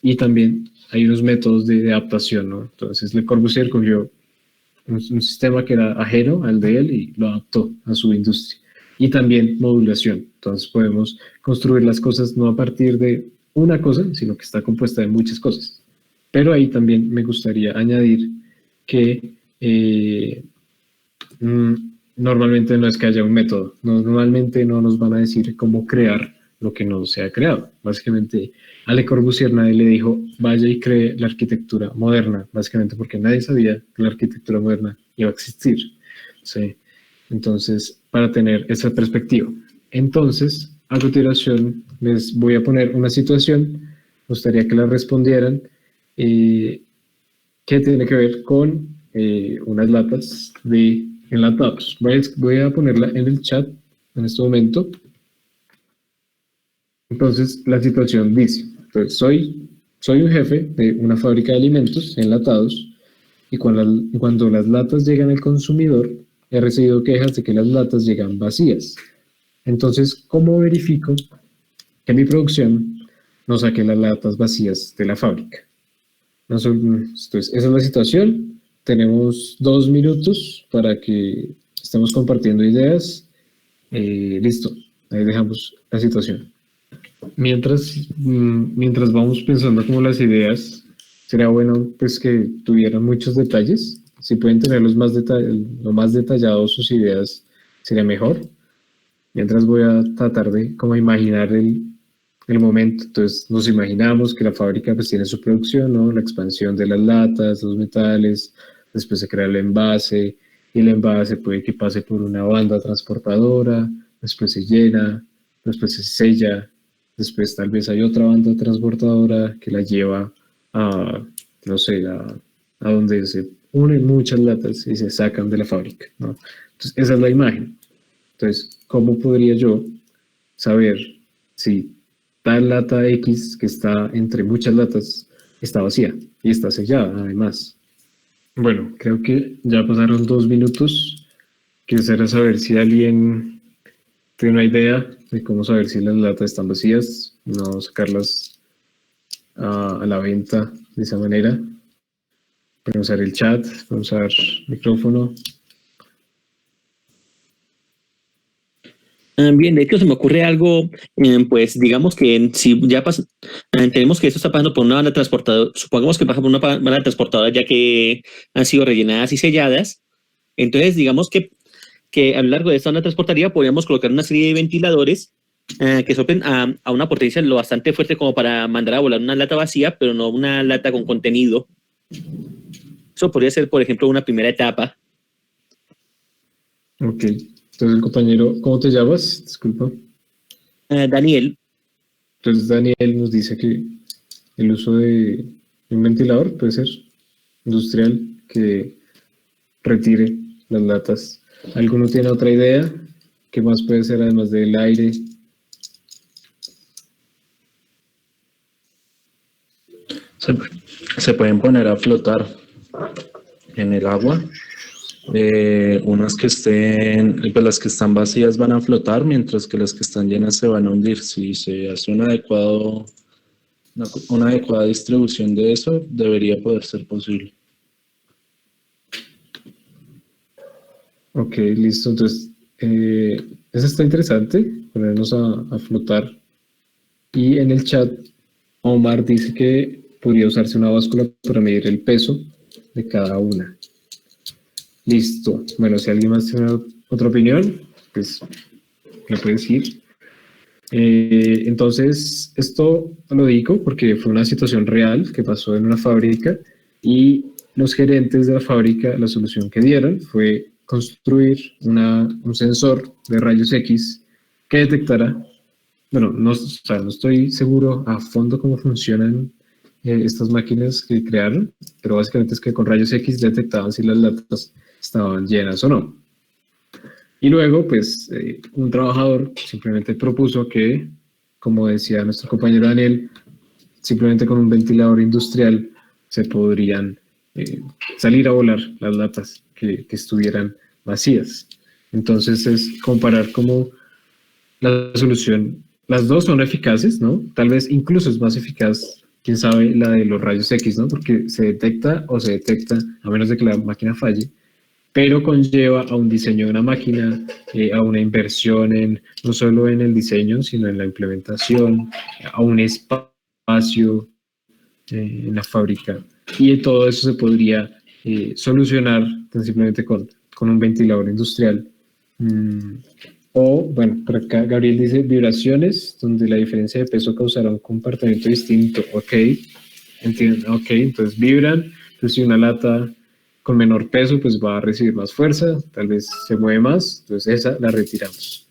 y también hay unos métodos de adaptación, ¿no? Entonces Le Corbusier cogió un sistema que era ajeno al de él y lo adaptó a su industria. Y también modulación. Entonces podemos construir las cosas no a partir de una cosa, sino que está compuesta de muchas cosas. Pero ahí también me gustaría añadir que normalmente no es que haya un método. Normalmente no nos van a decir cómo crear lo que no se ha creado. Básicamente, a Le Corbusier nadie le dijo, vaya y cree la arquitectura moderna, básicamente porque nadie sabía que la arquitectura moderna iba a existir. ¿Sí? Entonces, para tener esa perspectiva. Entonces, a continuación, les voy a poner una situación, me gustaría que la respondieran, que tiene que ver con unas latas de enlatados. Voy a ponerla en el chat en este momento. Entonces, la situación dice, entonces, soy un jefe de una fábrica de alimentos enlatados y cuando las latas llegan al consumidor, he recibido quejas de que las latas llegan vacías. Entonces, ¿cómo verifico que mi producción no saque las latas vacías de la fábrica? Entonces, esa es la situación. Tenemos 2 minutos para que estemos compartiendo ideas. Listo, ahí dejamos la situación. Mientras vamos pensando como las ideas, sería bueno pues que tuvieran muchos detalles. Si pueden tener lo más detallados sus ideas, sería mejor. Mientras voy a tratar de como imaginar el momento. Entonces nos imaginamos que la fábrica pues tiene su producción, ¿no? La expansión de las latas, los metales, después se crea el envase, y el envase puede que pase por una banda transportadora, después se llena, después se sella, después tal vez hay otra banda transportadora que la lleva a, no sé, a donde se unen muchas latas y se sacan de la fábrica, ¿no? Entonces esa es la imagen. Entonces, ¿cómo podría yo saber si tal lata X que está entre muchas latas está vacía y está sellada además. Bueno, creo que ya pasaron 2 minutos. Quisiera saber si alguien tiene una idea de cómo saber si las latas están vacías, no sacarlas a la venta de esa manera. Podemos usar el chat, podemos usar micrófono. Bien, de hecho se me ocurre algo, pues digamos que si ya tenemos que esto está pasando por una banda transportadora, supongamos que pasa por una banda transportadora ya que han sido rellenadas y selladas, entonces digamos que a lo largo de esta banda transportadora podríamos colocar una serie de ventiladores que soplen a una potencia lo bastante fuerte como para mandar a volar una lata vacía, pero no una lata con contenido. Eso podría ser, por ejemplo, una primera etapa. Ok. Entonces el compañero, ¿cómo te llamas? Disculpa. Daniel. Entonces Daniel nos dice que el uso de un ventilador puede ser industrial que retire las latas. ¿Alguno tiene otra idea? ¿Qué más puede ser además del aire? Se pueden poner a flotar en el agua. Unas que estén, pues las que están vacías van a flotar, mientras que las que están llenas se van a hundir. Si se hace una adecuada distribución de eso, debería poder ser posible. Ok, listo. Entonces, eso está interesante, ponernos a flotar. Y en el chat, Omar dice que podría usarse una báscula para medir el peso de cada una. Listo. Bueno, si alguien más tiene otra opinión, pues me puede decir. Entonces, esto lo digo porque fue una situación real que pasó en una fábrica y los gerentes de la fábrica, la solución que dieron fue construir un sensor de rayos X que detectara, bueno, no estoy seguro a fondo cómo funcionan estas máquinas que crearon, pero básicamente es que con rayos X detectaban si las latas estaban llenas o no. Y luego, pues, un trabajador simplemente propuso que, como decía nuestro compañero Daniel, simplemente con un ventilador industrial se podrían salir a volar las latas que estuvieran vacías. Entonces es comparar cómo la solución, las dos son eficaces, ¿no? Tal vez incluso es más eficaz, quién sabe, la de los rayos X, ¿no? Porque se detecta, a menos de que la máquina falle, pero conlleva a un diseño de una máquina, a una inversión no solo en el diseño, sino en la implementación, a un espacio en la fábrica. Y todo eso se podría solucionar tan simplemente con un ventilador industrial. O, bueno, por acá Gabriel dice vibraciones, donde la diferencia de peso causará un comportamiento distinto. Ok, entiendo. Ok, entonces vibran. Entonces si una lata con menor peso, pues va a recibir más fuerza, tal vez se mueve más, entonces esa la retiramos.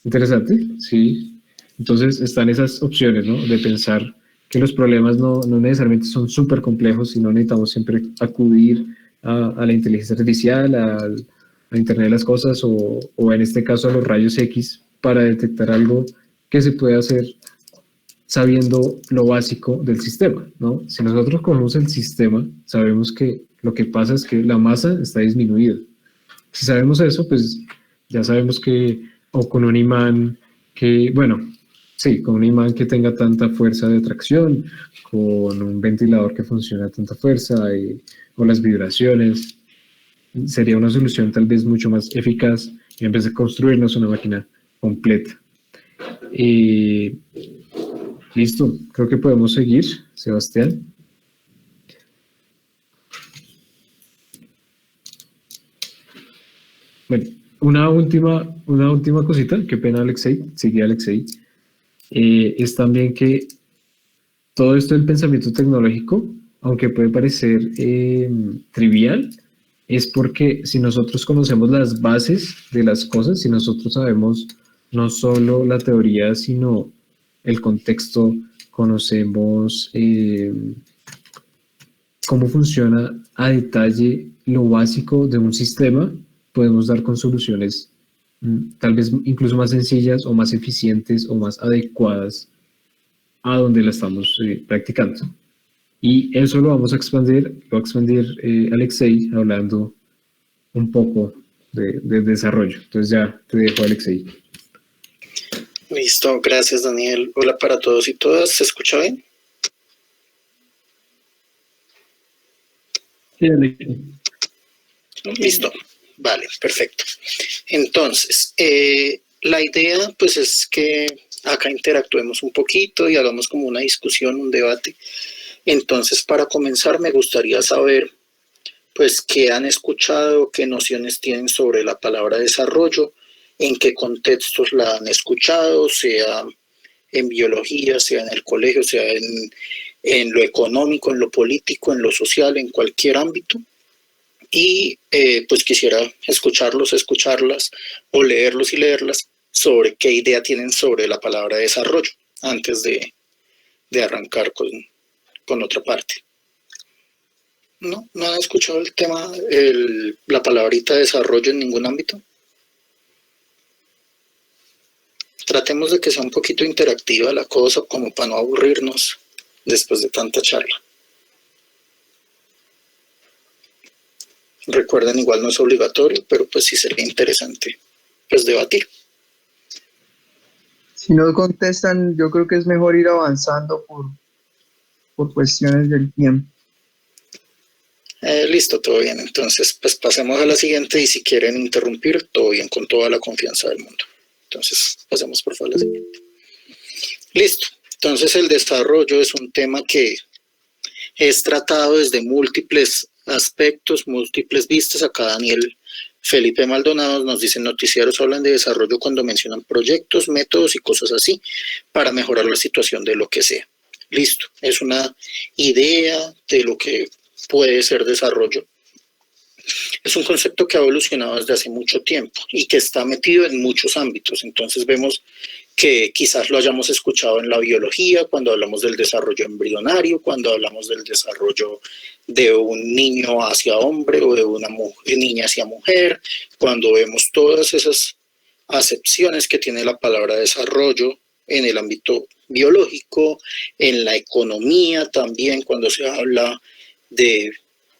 Interesante, sí. Entonces están esas opciones, ¿no? De pensar que los problemas no necesariamente son súper complejos, sino necesitamos siempre acudir a la inteligencia artificial, a Internet de las Cosas o en este caso a los rayos X para detectar algo que se puede hacer sabiendo lo básico del sistema, ¿no? Si nosotros cogemos el sistema, sabemos que lo que pasa es que la masa está disminuida. Si sabemos eso, pues ya sabemos que, o con un imán que, bueno, sí, con un imán que tenga tanta fuerza de atracción, con un ventilador que funcione a tanta fuerza, o las vibraciones, sería una solución tal vez mucho más eficaz en vez de construirnos una máquina completa. Listo, creo que podemos seguir, Sebastián. Bueno, una última cosita, qué pena Alexei, sigue Alexei, es también que todo esto del pensamiento tecnológico, aunque puede parecer trivial, es porque si nosotros conocemos las bases de las cosas, si nosotros sabemos no solo la teoría, sino el contexto, conocemos cómo funciona a detalle lo básico de un sistema, podemos dar con soluciones tal vez incluso más sencillas o más eficientes o más adecuadas a donde la estamos practicando. Y eso lo vamos a expandir, lo va a expandir Alexei hablando un poco de desarrollo. Entonces ya te dejo, Alexei. Listo, gracias Daniel. Hola para todos y todas, ¿se escucha bien? Sí, Alexei. Listo, vale, perfecto. Entonces, la idea pues es que acá interactuemos un poquito y hagamos como una discusión, un debate. Entonces, para comenzar me gustaría saber pues qué han escuchado, qué nociones tienen sobre la palabra desarrollo, en qué contextos la han escuchado, sea en biología, sea en el colegio, sea en lo económico, en lo político, en lo social, en cualquier ámbito. Y pues quisiera escucharlos, escucharlas o leerlos y leerlas sobre qué idea tienen sobre la palabra desarrollo antes de arrancar con otra parte. ¿No? ¿No han escuchado el tema, la palabrita desarrollo en ningún ámbito? Tratemos de que sea un poquito interactiva la cosa como para no aburrirnos después de tanta charla. Recuerden, igual no es obligatorio, pero pues sí sería interesante pues debatir. Si no contestan, yo creo que es mejor ir avanzando por cuestiones del tiempo. Listo, todo bien. Entonces, pues pasemos a la siguiente y si quieren interrumpir, todo bien, con toda la confianza del mundo. Entonces, pasemos por favor a la siguiente. Listo. Entonces, el desarrollo es un tema que es tratado desde múltiples aspectos, múltiples vistas. Acá Daniel Felipe Maldonado nos dice: noticiarios hablan de desarrollo cuando mencionan proyectos, métodos y cosas así para mejorar la situación de lo que sea. Listo, es una idea de lo que puede ser desarrollo. Es un concepto que ha evolucionado desde hace mucho tiempo y que está metido en muchos ámbitos. Entonces vemos que quizás lo hayamos escuchado en la biología, cuando hablamos del desarrollo embrionario, cuando hablamos del desarrollo de un niño hacia hombre o de una niña hacia mujer, cuando vemos todas esas acepciones que tiene la palabra desarrollo en el ámbito biológico, en la economía también, cuando se habla de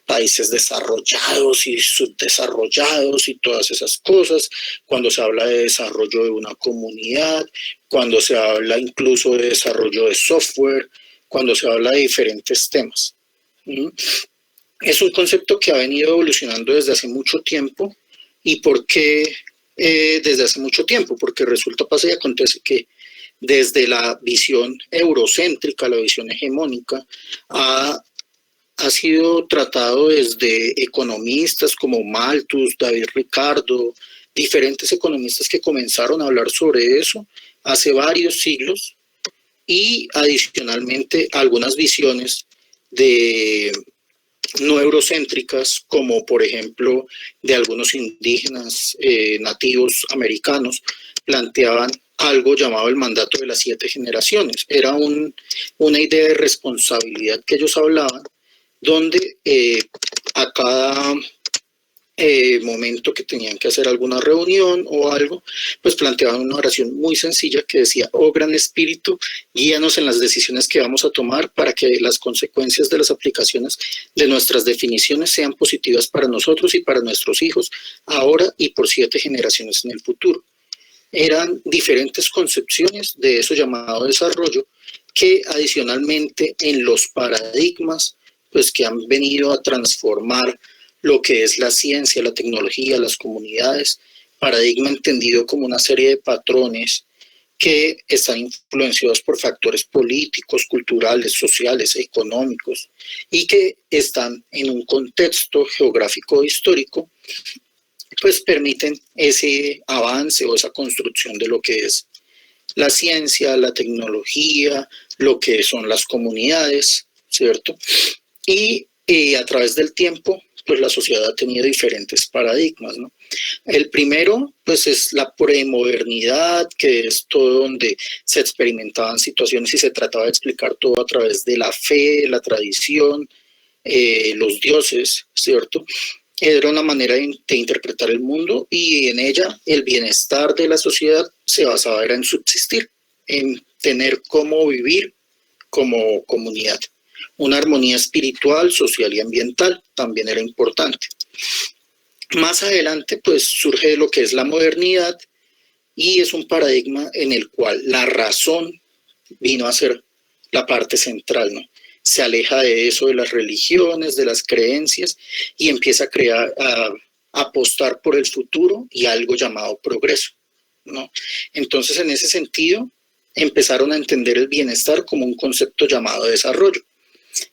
países desarrollados y subdesarrollados y todas esas cosas, cuando se habla de desarrollo de una comunidad, cuando se habla incluso de desarrollo de software, cuando se habla de diferentes temas. Es un concepto que ha venido evolucionando desde hace mucho tiempo. ¿Y por qué desde hace mucho tiempo? Porque resulta, pasa y acontece que desde la visión eurocéntrica, la visión hegemónica, ha sido tratado desde economistas como Malthus, David Ricardo, diferentes economistas que comenzaron a hablar sobre eso hace varios siglos, y adicionalmente algunas visiones de no eurocéntricas, como por ejemplo de algunos indígenas nativos americanos, planteaban algo llamado el mandato de las 7 generaciones. Era una idea de responsabilidad que ellos hablaban, donde a cada momento que tenían que hacer alguna reunión o algo, pues planteaban una oración muy sencilla que decía: oh gran espíritu, guíanos en las decisiones que vamos a tomar para que las consecuencias de las aplicaciones de nuestras definiciones sean positivas para nosotros y para nuestros hijos, ahora y por 7 generaciones en el futuro. Eran diferentes concepciones de eso llamado desarrollo, que adicionalmente en los paradigmas pues que han venido a transformar lo que es la ciencia, la tecnología, las comunidades, paradigma entendido como una serie de patrones que están influenciados por factores políticos, culturales, sociales, económicos, y que están en un contexto geográfico e histórico, pues permiten ese avance o esa construcción de lo que es la ciencia, la tecnología, lo que son las comunidades, ¿cierto? Y a través del tiempo, pues la sociedad ha tenido diferentes paradigmas, ¿no? El primero, pues es la premodernidad, que es todo donde se experimentaban situaciones y se trataba de explicar todo a través de la fe, la tradición, los dioses, ¿cierto? era una manera de interpretar el mundo y en ella el bienestar de la sociedad se basaba era en subsistir, en tener cómo vivir como comunidad. Una armonía espiritual, social y ambiental también era importante. Más adelante, pues surge lo que es la modernidad y es un paradigma en el cual la razón vino a ser la parte central, ¿no? Se aleja de eso, de las religiones, de las creencias y empieza a apostar por el futuro y algo llamado progreso, ¿no? Entonces, en ese sentido, empezaron a entender el bienestar como un concepto llamado desarrollo,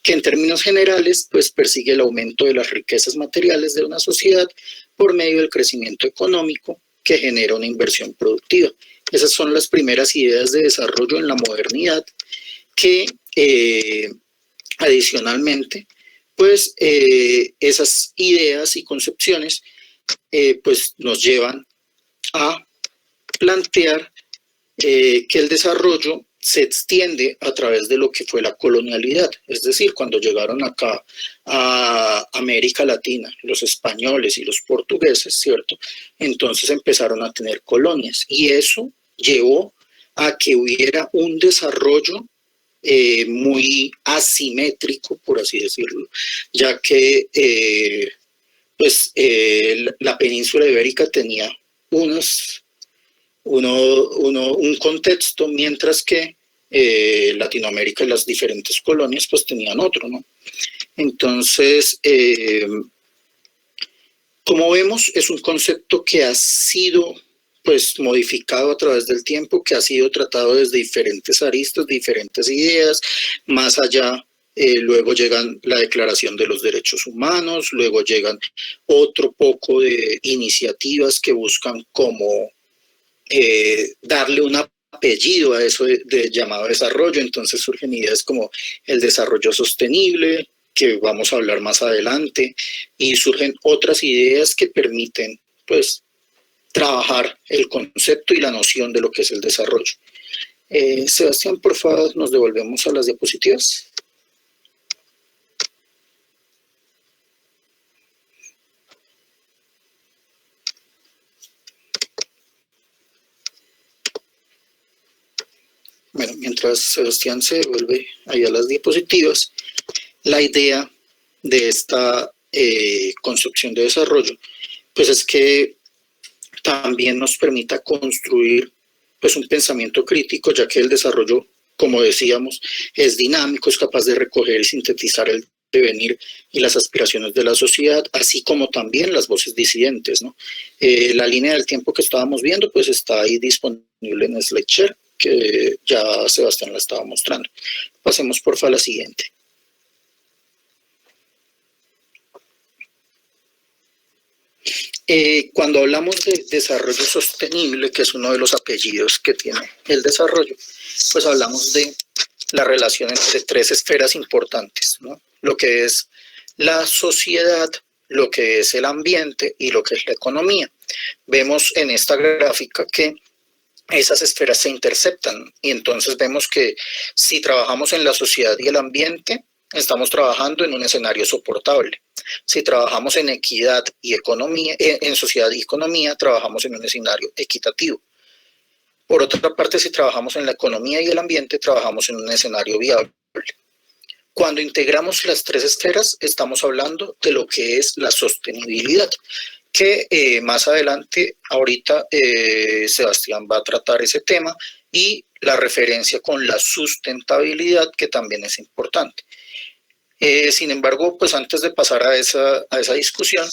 que en términos generales pues persigue el aumento de las riquezas materiales de una sociedad por medio del crecimiento económico que genera una inversión productiva. Esas son las primeras ideas de desarrollo en la modernidad que adicionalmente pues esas ideas y concepciones pues nos llevan a plantear que el desarrollo se extiende a través de lo que fue la colonialidad, es decir, cuando llegaron acá a América Latina, los españoles y los portugueses, ¿cierto? Entonces empezaron a tener colonias y eso llevó a que hubiera un desarrollo muy asimétrico, por así decirlo, ya que la península ibérica tenía un contexto, mientras que Latinoamérica y las diferentes colonias pues tenían otro, ¿no? Entonces, como vemos, es un concepto que ha sido pues modificado a través del tiempo, que ha sido tratado desde diferentes aristas, diferentes ideas, más allá. Luego llegan la Declaración de los Derechos Humanos, luego llegan otro poco de iniciativas que buscan como darle un apellido a eso de llamado desarrollo. Entonces surgen ideas como el desarrollo sostenible, que vamos a hablar más adelante, y surgen otras ideas que permiten pues trabajar el concepto y la noción de lo que es el desarrollo. Sebastián, por favor, nos devolvemos a las diapositivas. Bueno, mientras Sebastián se vuelve ahí a las diapositivas, la idea de esta construcción de desarrollo, pues es que también nos permita construir pues un pensamiento crítico, ya que el desarrollo, como decíamos, es dinámico, es capaz de recoger y sintetizar el devenir y las aspiraciones de la sociedad, así como también las voces disidentes, ¿no? La línea del tiempo que estábamos viendo pues está ahí disponible en SlideShare, que ya Sebastián la estaba mostrando. Pasemos porfa a la siguiente. Cuando hablamos de desarrollo sostenible, que es uno de los apellidos que tiene el desarrollo, pues hablamos de la relación entre tres esferas importantes, ¿no? Lo que es la sociedad, lo que es el ambiente y lo que es la economía. Vemos en esta gráfica que esas esferas se interceptan y entonces vemos que si trabajamos en la sociedad y el ambiente, estamos trabajando en un escenario soportable. Si trabajamos en equidad y economía, en sociedad y economía, trabajamos en un escenario equitativo. Por otra parte, si trabajamos en la economía y el ambiente, trabajamos en un escenario viable. Cuando integramos las tres esferas, estamos hablando de lo que es la sostenibilidad, que más adelante, ahorita Sebastián va a tratar ese tema, y la referencia con la sustentabilidad, que también es importante. Sin embargo, pues antes de pasar a esa discusión,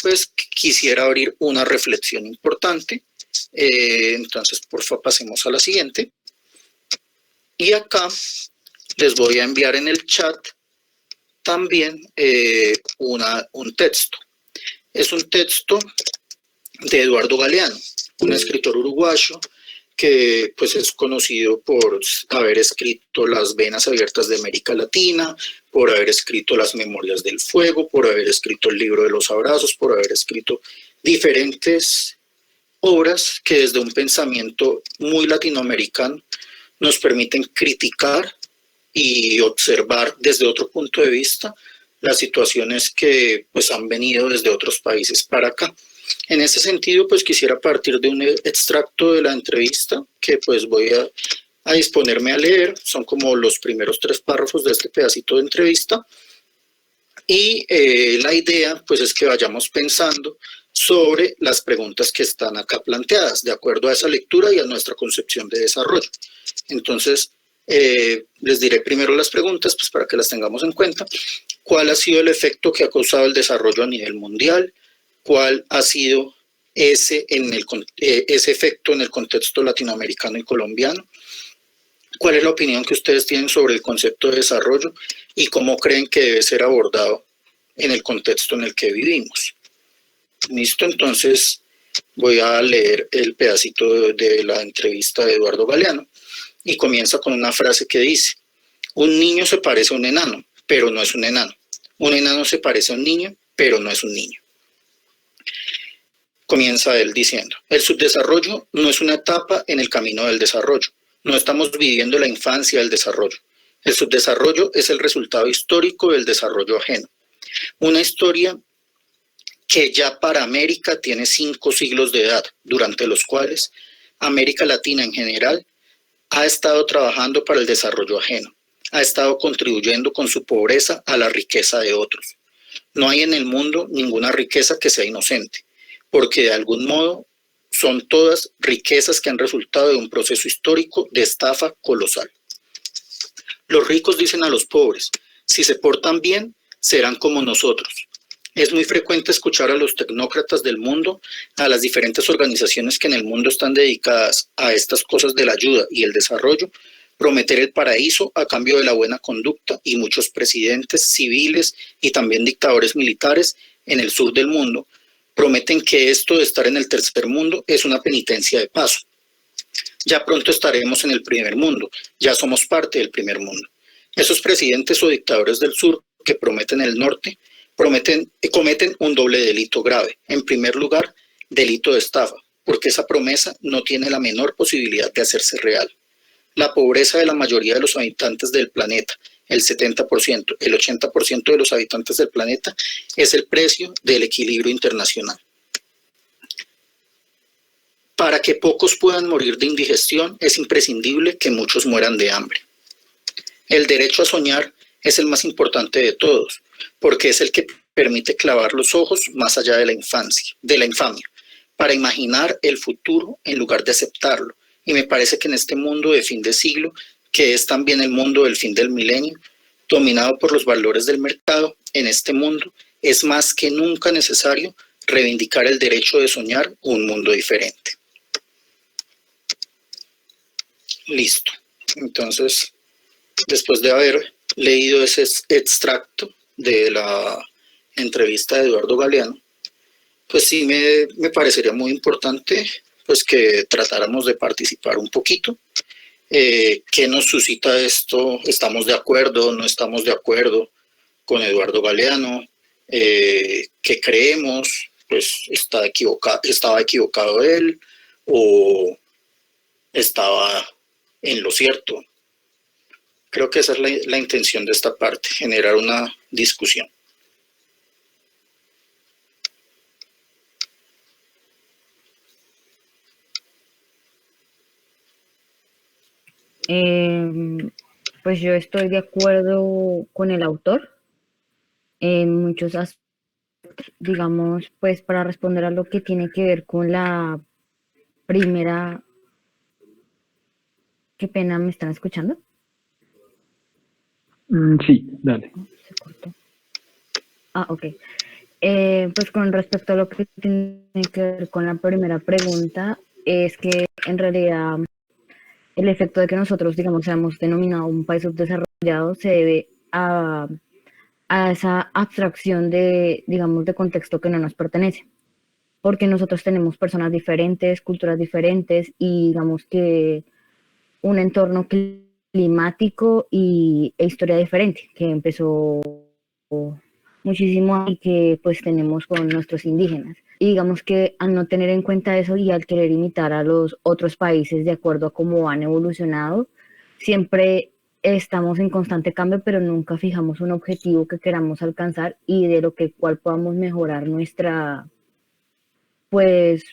pues quisiera abrir una reflexión importante. Entonces, por favor, pasemos a la siguiente. Y acá les voy a enviar en el chat también un texto. Es un texto de Eduardo Galeano, un escritor uruguayo que pues es conocido por haber escrito Las Venas Abiertas de América Latina, por haber escrito Las Memorias del Fuego, por haber escrito el Libro de los Abrazos, por haber escrito diferentes obras que desde un pensamiento muy latinoamericano nos permiten criticar y observar desde otro punto de vista las situaciones que pues han venido desde otros países para acá. En ese sentido, pues quisiera partir de un extracto de la entrevista que pues voy a disponerme a leer. Son como los primeros 3 párrafos de este pedacito de entrevista. Y la idea pues es que vayamos pensando sobre las preguntas que están acá planteadas, de acuerdo a esa lectura y a nuestra concepción de desarrollo. Entonces, les diré primero las preguntas, pues para que las tengamos en cuenta. ¿Cuál ha sido el efecto que ha causado el desarrollo a nivel mundial? ¿Cuál ha sido ese efecto en el contexto latinoamericano y colombiano? ¿Cuál es la opinión que ustedes tienen sobre el concepto de desarrollo y cómo creen que debe ser abordado en el contexto en el que vivimos? Listo, entonces voy a leer el pedacito de la entrevista de Eduardo Galeano y comienza con una frase que dice: un niño se parece a un enano, pero no es un enano. Un enano se parece a un niño, pero no es un niño. Comienza él diciendo: el subdesarrollo no es una etapa en el camino del desarrollo. No estamos viviendo la infancia del desarrollo. El subdesarrollo es el resultado histórico del desarrollo ajeno. Una historia que ya para América tiene 5 siglos de edad, durante los cuales América Latina en general ha estado trabajando para el desarrollo ajeno, ha estado contribuyendo con su pobreza a la riqueza de otros. No hay en el mundo ninguna riqueza que sea inocente, porque de algún modo son todas riquezas que han resultado de un proceso histórico de estafa colosal. Los ricos dicen a los pobres: si se portan bien, serán como nosotros. Es muy frecuente escuchar a los tecnócratas del mundo, a las diferentes organizaciones que en el mundo están dedicadas a estas cosas de la ayuda y el desarrollo, prometer el paraíso a cambio de la buena conducta, y muchos presidentes civiles y también dictadores militares en el sur del mundo prometen que esto de estar en el tercer mundo es una penitencia de paso. Ya pronto estaremos en el primer mundo, ya somos parte del primer mundo. Esos presidentes o dictadores del sur que prometen el norte cometen un doble delito grave. En primer lugar, delito de estafa, porque esa promesa no tiene la menor posibilidad de hacerse real. La pobreza de la mayoría de los habitantes del planeta, el 70%, el 80% de los habitantes del planeta, es el precio del equilibrio internacional. Para que pocos puedan morir de indigestión, es imprescindible que muchos mueran de hambre. El derecho a soñar es el más importante de todos, porque es el que permite clavar los ojos más allá de la infamia, para imaginar el futuro en lugar de aceptarlo. Y me parece que en este mundo de fin de siglo, que es también el mundo del fin del milenio, dominado por los valores del mercado, en este mundo es más que nunca necesario reivindicar el derecho de soñar un mundo diferente. Listo. Entonces, después de haber leído ese extracto de la entrevista de Eduardo Galeano, pues sí me parecería muy importante pues que tratáramos de participar un poquito. ¿Qué nos suscita esto? ¿Estamos de acuerdo? ¿No estamos de acuerdo con Eduardo Galeano? ¿Qué creemos? Pues estaba equivocado él o estaba en lo cierto. Creo que esa es la intención de esta parte, generar una discusión. Pues yo estoy de acuerdo con el autor en muchos aspectos, digamos, pues para responder a lo que tiene que ver con la primera. Qué pena, ¿me están escuchando? Sí, dale. Se cortó. Ok. Pues con respecto a lo que tiene que ver con la primera pregunta, es que en realidad el efecto de que nosotros, digamos, seamos denominado un país subdesarrollado se debe a esa abstracción de, digamos, de contexto que no nos pertenece. Porque nosotros tenemos personas diferentes, culturas diferentes y digamos que un entorno climático e historia diferente, que empezó muchísimo y que pues tenemos con nuestros indígenas. Y digamos que al no tener en cuenta eso y al querer imitar a los otros países de acuerdo a cómo han evolucionado, siempre estamos en constante cambio, pero nunca fijamos un objetivo que queramos alcanzar y de lo que cual podamos mejorar pues,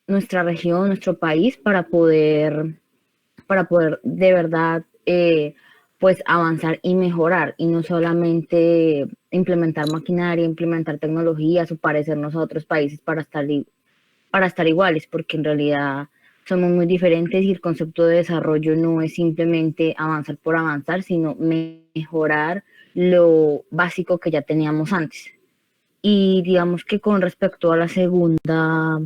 nuestra región, nuestro país para poder de verdad pues avanzar y mejorar y no solamente implementar maquinaria, implementar tecnologías o parecernos a otros países para estar iguales, porque en realidad somos muy diferentes y el concepto de desarrollo no es simplemente avanzar por avanzar, sino mejorar lo básico que ya teníamos antes. Y digamos que con respecto a la segunda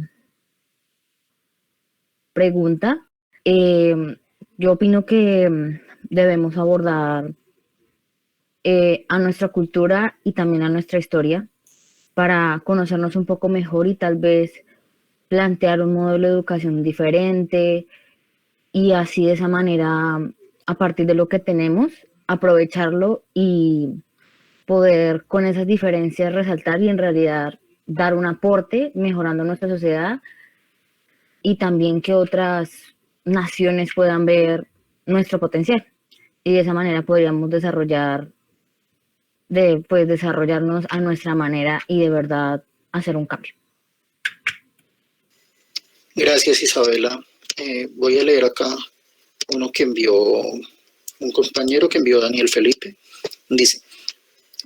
pregunta, yo opino que debemos abordar a nuestra cultura y también a nuestra historia para conocernos un poco mejor y tal vez plantear un modelo de educación diferente y así de esa manera, a partir de lo que tenemos, aprovecharlo y poder con esas diferencias resaltar y en realidad dar un aporte mejorando nuestra sociedad y también que otras naciones puedan ver nuestro potencial y de esa manera podríamos desarrollarnos a nuestra manera y de verdad hacer un cambio. Gracias, Isabela. Voy a leer acá uno que envió un compañero que envió Daniel Felipe. Dice: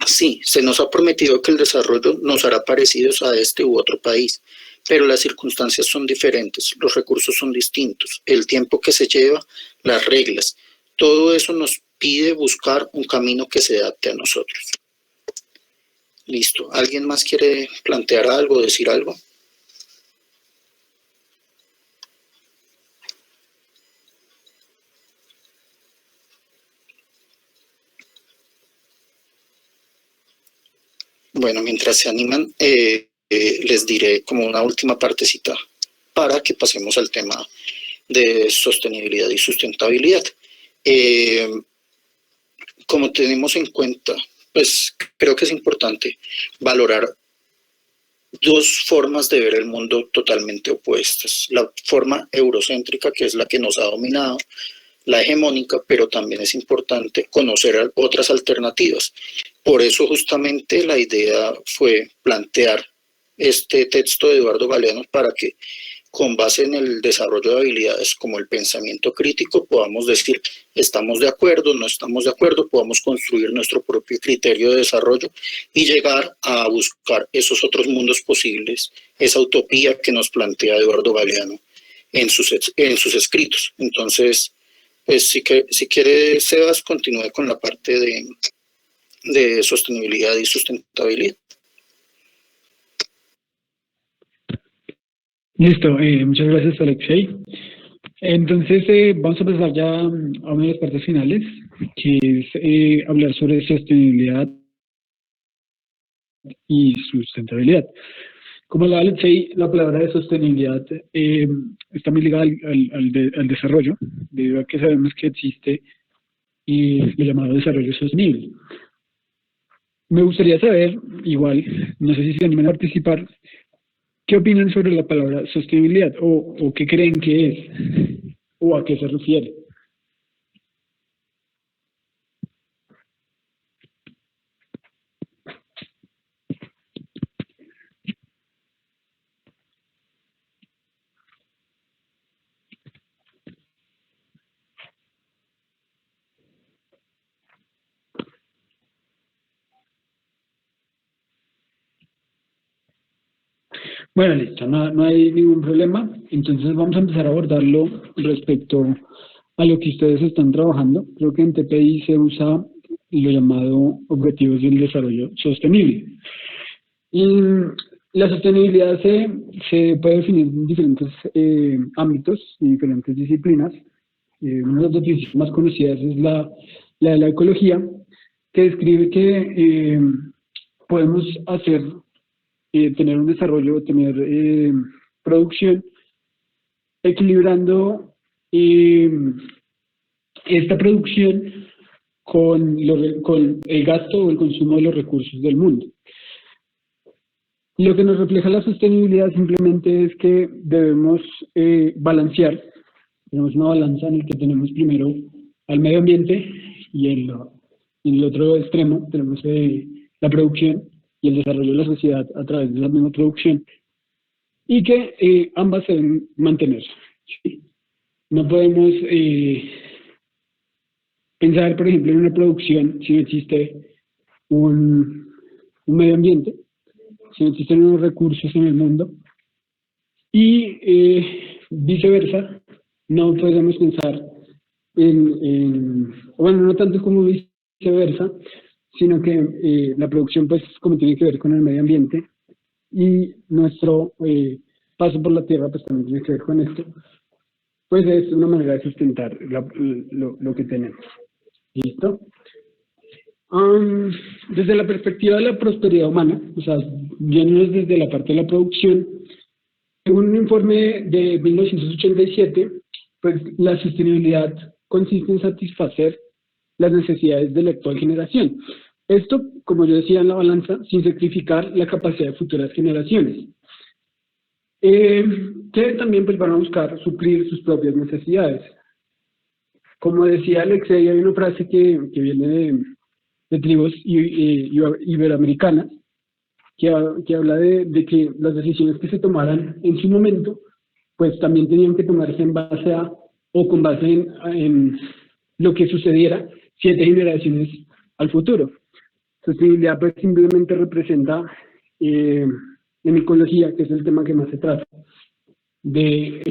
sí, se nos ha prometido que el desarrollo nos hará parecidos a este u otro país, pero las circunstancias son diferentes, los recursos son distintos, el tiempo que se lleva, las reglas, todo eso nos pide buscar un camino que se adapte a nosotros. Listo. ¿Alguien más quiere plantear algo, decir algo? Bueno, mientras se animan, les diré como una última partecita para que pasemos al tema de sostenibilidad y sustentabilidad. Como tenemos en cuenta, pues creo que es importante valorar dos formas de ver el mundo totalmente opuestas. La forma eurocéntrica, que es la que nos ha dominado, la hegemónica, pero también es importante conocer otras alternativas. Por eso justamente la idea fue plantear este texto de Eduardo Galeano para que con base en el desarrollo de habilidades como el pensamiento crítico podamos decir estamos de acuerdo, no estamos de acuerdo, podamos construir nuestro propio criterio de desarrollo y llegar a buscar esos otros mundos posibles, esa utopía que nos plantea Eduardo Galeano en sus escritos. Entonces, pues si quiere, Sebas, continúe con la parte de sostenibilidad y sustentabilidad. Listo, muchas gracias, Alexei. Entonces, vamos a pasar ya a una de las partes finales, que es hablar sobre sostenibilidad y sustentabilidad. Como hablaba Alexei, la palabra de sostenibilidad está muy ligada al desarrollo, debido a que sabemos que existe el llamado desarrollo sostenible. Me gustaría saber, igual, no sé si se animan a participar, ¿qué opinan sobre la palabra sostenibilidad? ¿O qué creen que es? ¿O a qué se refiere? Bueno, listo, no hay ningún problema. Entonces vamos a empezar a abordarlo respecto a lo que ustedes están trabajando. Creo que en TPI se usa lo llamado Objetivos del Desarrollo Sostenible. Y la sostenibilidad se puede definir en diferentes ámbitos, en diferentes disciplinas. Una de las disciplinas más conocidas es la de la ecología, que describe que podemos tener un desarrollo, tener producción, equilibrando esta producción con el gasto o el consumo de los recursos del mundo. Lo que nos refleja la sostenibilidad simplemente es que debemos balancear. Tenemos una balanza en la que tenemos primero al medio ambiente y en el otro extremo tenemos la producción y el desarrollo de la sociedad a través de la misma producción, y que ambas se deben mantener. ¿Sí? No podemos pensar, por ejemplo, en una producción si no existe un medio ambiente, si no existen unos recursos en el mundo, y viceversa, no podemos pensar bueno, no tanto como viceversa, sino que la producción, pues, como tiene que ver con el medio ambiente, y nuestro paso por la tierra, pues, también tiene que ver con esto, pues es una manera de sustentar lo que tenemos. ¿Listo? Desde la perspectiva de la prosperidad humana, o sea, viéndonos desde la parte de la producción, en un informe de 1987, pues la sostenibilidad consiste en satisfacer las necesidades de la actual generación. Esto, como yo decía en la balanza, sin sacrificar la capacidad de futuras generaciones, que también pues, van a buscar suplir sus propias necesidades. Como decía Alexei, hay una frase que viene de tribus iberoamericanas, que habla de que las decisiones que se tomaran en su momento, pues también tenían que tomarse en base a, o con base en lo que sucediera 7 generaciones al futuro. Sostenibilidad pues simplemente representa en ecología, que es el tema que más se trata, de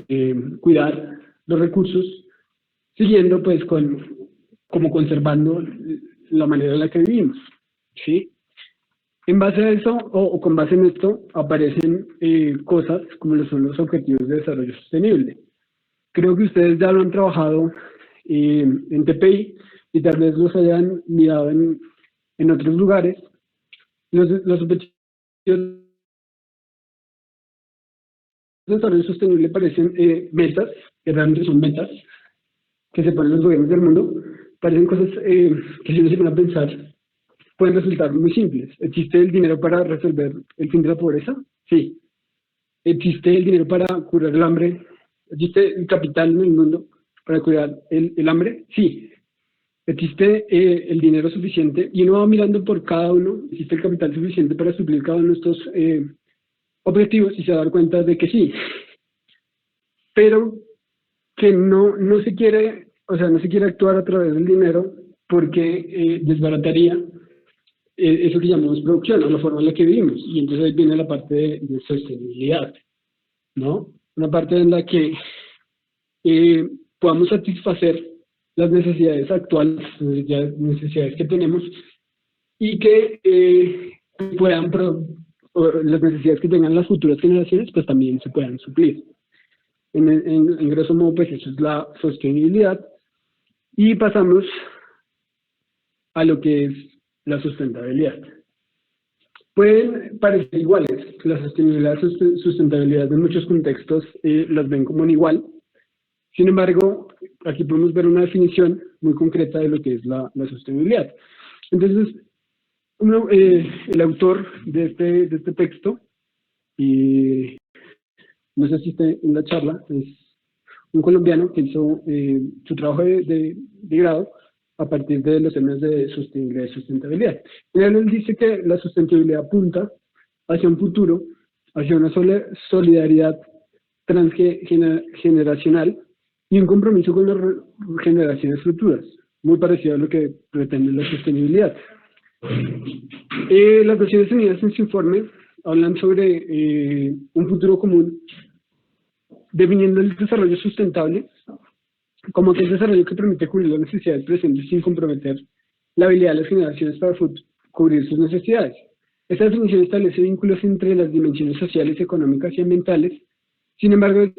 cuidar los recursos, siguiendo pues como conservando la manera en la que vivimos, ¿sí? En base a eso, o con base en esto, aparecen cosas como lo son los Objetivos de Desarrollo Sostenible. Creo que ustedes ya lo han trabajado en TPI y tal vez los hayan mirado en otros lugares. Los Objetivos de Desarrollo Sostenible parecen metas, que realmente son metas, que se ponen los gobiernos del mundo. Parecen cosas que si uno se pone a pensar, pueden resultar muy simples. ¿Existe el dinero para resolver el fin de la pobreza? Sí. ¿Existe el dinero para curar el hambre? ¿Existe el capital en el mundo para curar el hambre? Sí. ¿Existe el dinero suficiente? Y uno va mirando por cada uno, ¿existe el capital suficiente para suplir cada uno de estos objetivos? Y se da cuenta de que sí. Pero que no se quiere, o sea, no se quiere actuar a través del dinero porque desbarataría eso que llamamos producción, o la forma en la que vivimos. Y entonces ahí viene la parte de sostenibilidad, ¿no? Una parte en la que podamos satisfacer las necesidades actuales, las necesidades que tenemos, y que puedan, las necesidades que tengan las futuras generaciones, pues también se puedan suplir. En grosso modo, pues eso es la sostenibilidad. Y pasamos a lo que es la sustentabilidad. Pueden parecer iguales. La sostenibilidad y sustentabilidad en muchos contextos las ven como un igual. Sin embargo, aquí podemos ver una definición muy concreta de lo que es la sostenibilidad. Entonces, el autor de este texto, y no sé si está en la charla, es un colombiano que hizo su trabajo de grado a partir de los temas de sostenibilidad y sustentabilidad. Él dice que la sustentabilidad apunta hacia un futuro, hacia una solidaridad transgeneracional y un compromiso con las generaciones futuras, muy parecido a lo que pretende la sostenibilidad. Las Naciones Unidas en su informe hablan sobre un futuro común, definiendo el desarrollo sustentable como que el desarrollo que permite cubrir las necesidades presentes sin comprometer la habilidad de las generaciones para cubrir sus necesidades. Esta definición establece vínculos entre las dimensiones sociales, económicas y ambientales. Sin embargo, es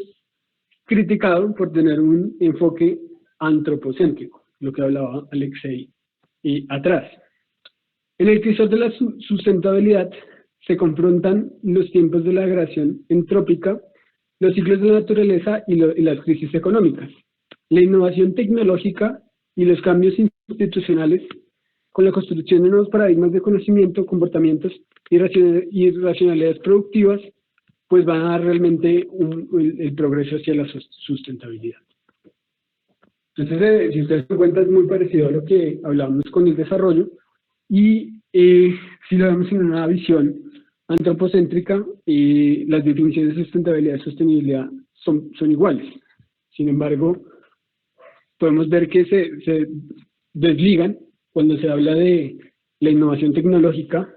criticado por tener un enfoque antropocéntrico, lo que hablaba Alexei atrás. En el crisol de la sustentabilidad se confrontan los tiempos de la degradación entrópica, los ciclos de la naturaleza y las crisis económicas, la innovación tecnológica y los cambios institucionales con la construcción de nuevos paradigmas de conocimiento, comportamientos y racionalidades productivas, pues van a dar realmente el progreso hacia la sustentabilidad. Entonces, si ustedes se dan cuenta, es muy parecido a lo que hablábamos con el desarrollo. Y si lo vemos en una visión antropocéntrica, las definiciones de sustentabilidad y sostenibilidad son iguales. Sin embargo, podemos ver que se desligan cuando se habla de la innovación tecnológica,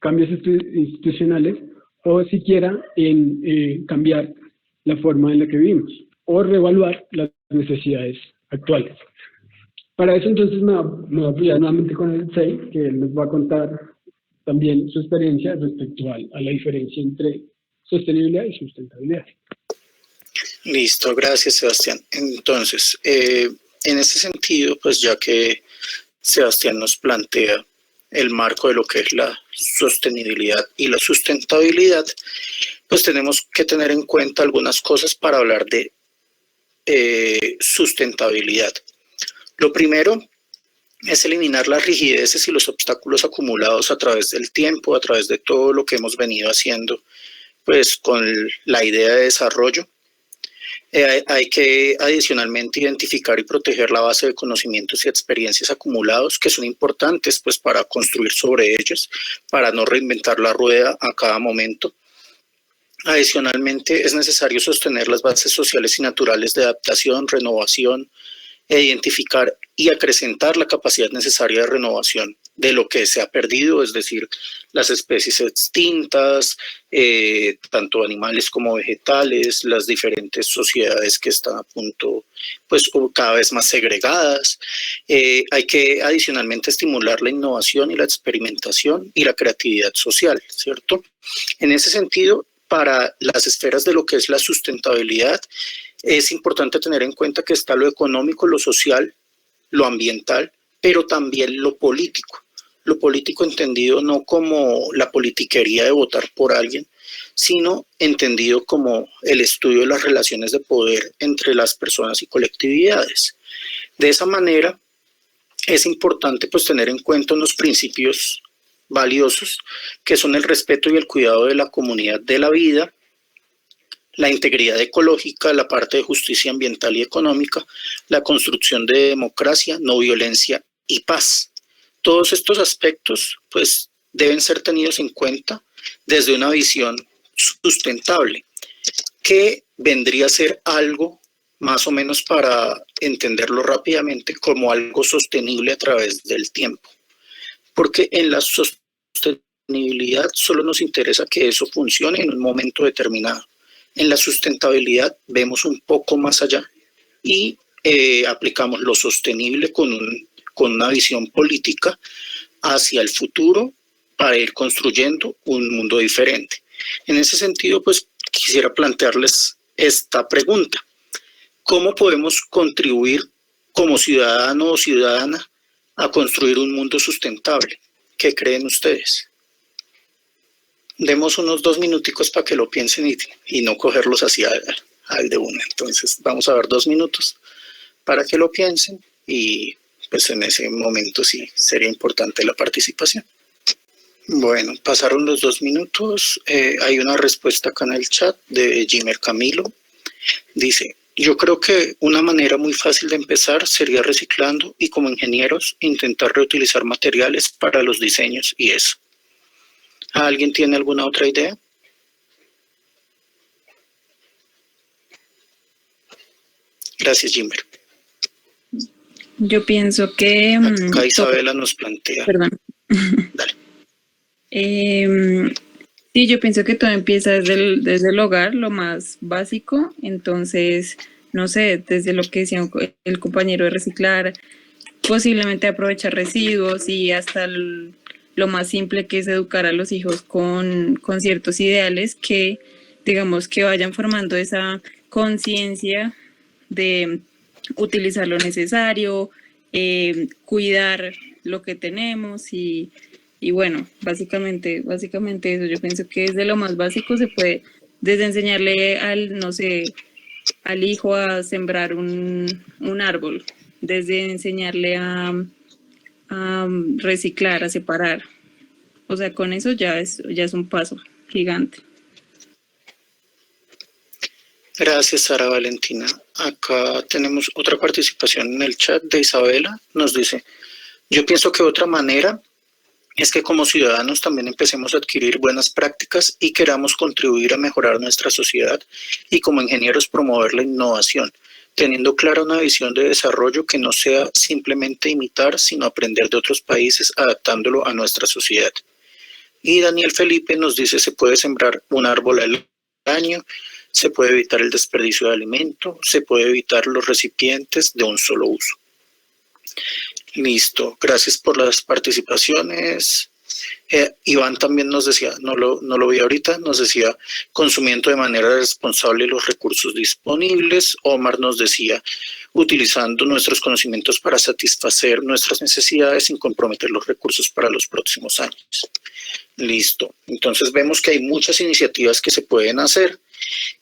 cambios institucionales, o siquiera en cambiar la forma en la que vivimos, o reevaluar las necesidades actuales. Para eso entonces me voy a apoyar nuevamente con el SEI, que él nos va a contar también su experiencia respecto a la diferencia entre sostenibilidad y sustentabilidad. Listo, gracias Sebastián. Entonces, en ese sentido, pues ya que Sebastián nos plantea el marco de lo que es la sostenibilidad y la sustentabilidad, pues tenemos que tener en cuenta algunas cosas para hablar de sustentabilidad. Lo primero es eliminar las rigideces y los obstáculos acumulados a través del tiempo, a través de todo lo que hemos venido haciendo, pues con la idea de desarrollo. Hay que adicionalmente identificar y proteger la base de conocimientos y experiencias acumulados que son importantes pues para construir sobre ellos, para no reinventar la rueda a cada momento. Adicionalmente es necesario sostener las bases sociales y naturales de adaptación, renovación, e identificar y acrecentar la capacidad necesaria de renovación de lo que se ha perdido, es decir, las especies extintas, tanto animales como vegetales, las diferentes sociedades que están a punto, pues cada vez más segregadas. Hay que adicionalmente estimular la innovación y la experimentación y la creatividad social, ¿cierto? En ese sentido, para las esferas de lo que es la sustentabilidad, es importante tener en cuenta que está lo económico, lo social, lo ambiental, pero también lo político. Lo político entendido no como la politiquería de votar por alguien, sino entendido como el estudio de las relaciones de poder entre las personas y colectividades. De esa manera, es importante pues tener en cuenta unos principios valiosos que son el respeto y el cuidado de la comunidad de la vida, la integridad ecológica, la parte de justicia ambiental y económica, la construcción de democracia, no violencia y paz. Todos estos aspectos pues deben ser tenidos en cuenta desde una visión sustentable, que vendría a ser algo más o menos, para entenderlo rápidamente, como algo sostenible a través del tiempo. Porque en la sostenibilidad solo nos interesa que eso funcione en un momento determinado. En la sustentabilidad vemos un poco más allá y aplicamos lo sostenible con una visión política hacia el futuro para ir construyendo un mundo diferente. En ese sentido, pues quisiera plantearles esta pregunta. ¿Cómo podemos contribuir como ciudadano o ciudadana a construir un mundo sustentable? ¿Qué creen ustedes? Demos unos 2 minuticos para que lo piensen y no cogerlos así al de una. Entonces vamos a ver 2 minutos para que lo piensen y pues en ese momento sí sería importante la participación. Bueno, pasaron los 2 minutos. Hay una respuesta acá en el chat de Jimmer Camilo. Dice: yo creo que una manera muy fácil de empezar sería reciclando y como ingenieros intentar reutilizar materiales para los diseños y eso. ¿Alguien tiene alguna otra idea? Gracias, Jimmer. Yo pienso que... Acá Isabela nos plantea. Perdón. Dale. Sí, yo pienso que todo empieza desde el hogar, lo más básico. Entonces, no sé, desde lo que decía el compañero de reciclar, posiblemente aprovechar residuos y hasta lo más simple que es educar a los hijos con ciertos ideales que, digamos, que vayan formando esa conciencia de utilizar lo necesario, cuidar lo que tenemos y bueno, básicamente eso. Yo pienso que desde lo más básico se puede, desde enseñarle al hijo a sembrar un árbol, desde enseñarle a reciclar, a separar. O sea, con eso ya es un paso gigante. Gracias, Sara Valentina. Acá tenemos otra participación en el chat de Isabela. Nos dice, yo pienso que otra manera es que como ciudadanos también empecemos a adquirir buenas prácticas y queramos contribuir a mejorar nuestra sociedad y como ingenieros promover la innovación, teniendo clara una visión de desarrollo que no sea simplemente imitar, sino aprender de otros países adaptándolo a nuestra sociedad. Y Daniel Felipe nos dice, se puede sembrar un árbol al año, se puede evitar el desperdicio de alimento, se puede evitar los recipientes de un solo uso. Listo, gracias por las participaciones. Iván también nos decía, no lo vi ahorita, nos decía, consumiendo de manera responsable los recursos disponibles. Omar nos decía, utilizando nuestros conocimientos para satisfacer nuestras necesidades sin comprometer los recursos para los próximos años. Listo, entonces vemos que hay muchas iniciativas que se pueden hacer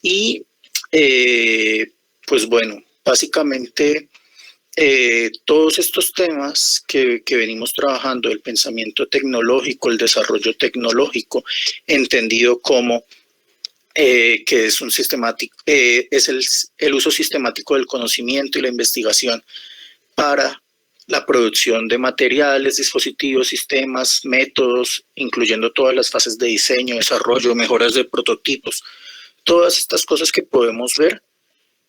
y pues bueno, básicamente todos estos temas que venimos trabajando, el pensamiento tecnológico, el desarrollo tecnológico, entendido como que es un sistemático, es el uso sistemático del conocimiento y la investigación para la producción de materiales, dispositivos, sistemas, métodos, incluyendo todas las fases de diseño, desarrollo, mejoras de prototipos. Todas estas cosas que podemos ver,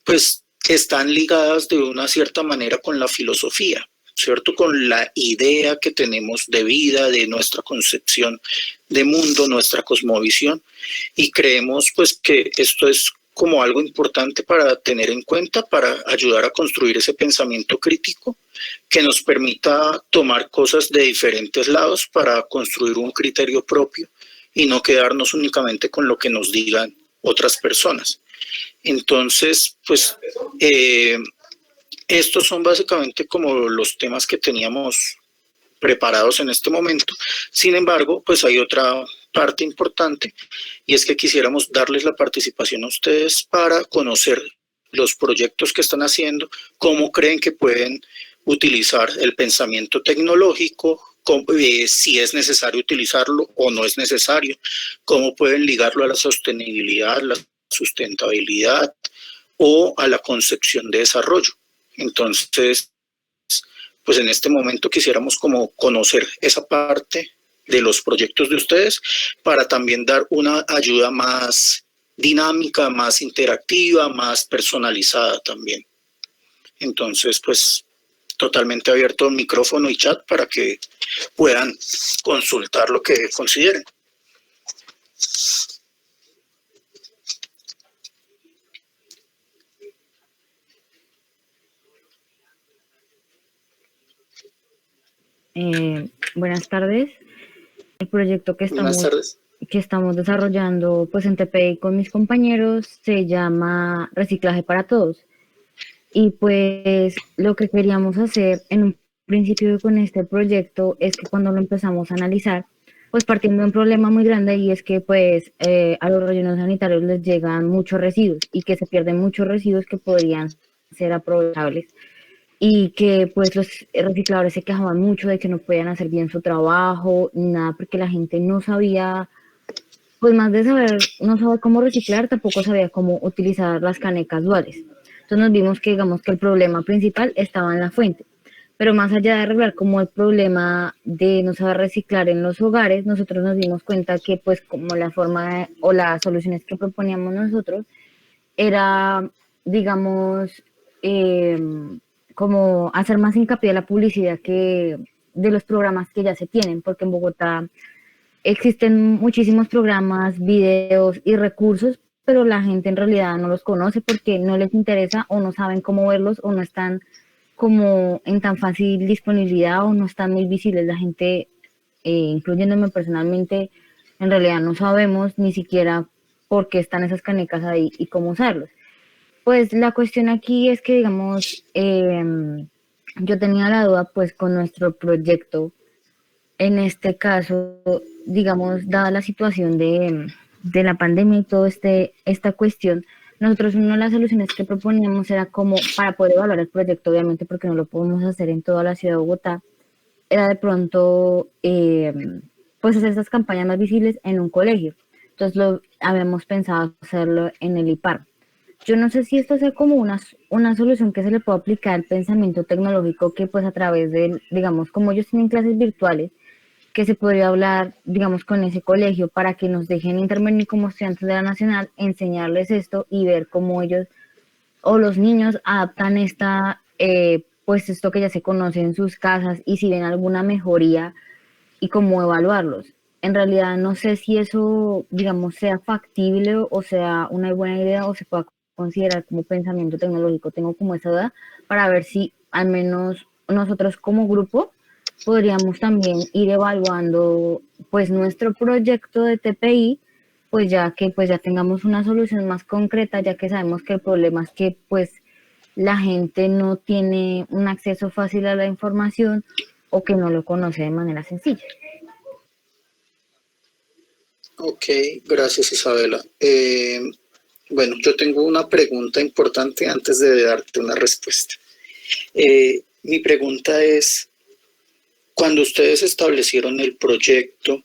pues están ligadas de una cierta manera con la filosofía, ¿cierto? Con la idea que tenemos de vida, de nuestra concepción de mundo, nuestra cosmovisión, y creemos pues que esto es como algo importante para tener en cuenta, para ayudar a construir ese pensamiento crítico que nos permita tomar cosas de diferentes lados para construir un criterio propio y no quedarnos únicamente con lo que nos digan otras personas. Entonces, pues, estos son básicamente como los temas que teníamos preparados en este momento. Sin embargo, pues hay otra parte importante y es que quisiéramos darles la participación a ustedes para conocer los proyectos que están haciendo, cómo creen que pueden utilizar el pensamiento tecnológico, si es necesario utilizarlo o no es necesario, cómo pueden ligarlo a la sostenibilidad, la sustentabilidad o a la concepción de desarrollo. Entonces, pues en este momento quisiéramos como conocer esa parte de los proyectos de ustedes para también dar una ayuda más dinámica, más interactiva, más personalizada también. Entonces, pues totalmente abierto el micrófono y chat para que puedan consultar lo que consideren. Buenas tardes. El proyecto que estamos desarrollando pues en TPI con mis compañeros se llama Reciclaje para Todos. Y pues lo que queríamos hacer en un principio con este proyecto es que cuando lo empezamos a analizar, pues partiendo de un problema muy grande y es que pues a los rellenos sanitarios les llegan muchos residuos y que se pierden muchos residuos que podrían ser aprovechables. Y que pues los recicladores se quejaban mucho de que no podían hacer bien su trabajo, nada, porque la gente no sabía, pues más de saber, no sabía cómo reciclar, tampoco sabía cómo utilizar las canecas duales. Entonces nos vimos que digamos que el problema principal estaba en la fuente, pero más allá de arreglar como el problema de no saber reciclar en los hogares, nosotros nos dimos cuenta que pues como la forma o las soluciones que proponíamos nosotros era, digamos, como hacer más hincapié en la publicidad que de los programas que ya se tienen, porque en Bogotá existen muchísimos programas, videos y recursos, pero la gente en realidad no los conoce porque no les interesa o no saben cómo verlos o no están como en tan fácil disponibilidad o no están muy visibles. La gente, incluyéndome personalmente, en realidad no sabemos ni siquiera por qué están esas canecas ahí y cómo usarlos. Pues la cuestión aquí es que, digamos, yo tenía la duda pues con nuestro proyecto. En este caso, digamos, dada la situación de la pandemia y toda esta cuestión, nosotros una de las soluciones que proponíamos era como, para poder evaluar el proyecto, obviamente porque no lo podemos hacer en toda la ciudad de Bogotá, era de pronto, pues hacer estas campañas más visibles en un colegio. Entonces habíamos pensado hacerlo en el IPAR. yo no sé si esto sea como una solución que se le puede aplicar al pensamiento tecnológico, que pues a través de, digamos, como ellos tienen clases virtuales, que se podría hablar, digamos, con ese colegio para que nos dejen intervenir como estudiantes de la Nacional, enseñarles esto y ver cómo ellos o los niños adaptan pues esto que ya se conoce en sus casas y si ven alguna mejoría y cómo evaluarlos. En realidad no sé si eso, digamos, sea factible o sea una buena idea o se pueda considerar como pensamiento tecnológico. Tengo como esa duda para ver si al menos nosotros como grupo podríamos también ir evaluando pues nuestro proyecto de TPI, pues ya tengamos una solución más concreta, ya que sabemos que el problema es que pues la gente no tiene un acceso fácil a la información o que no lo conoce de manera sencilla. Ok, gracias Isabela. Bueno, yo tengo una pregunta importante antes de darte una respuesta. Mi pregunta es, cuando ustedes establecieron el proyecto,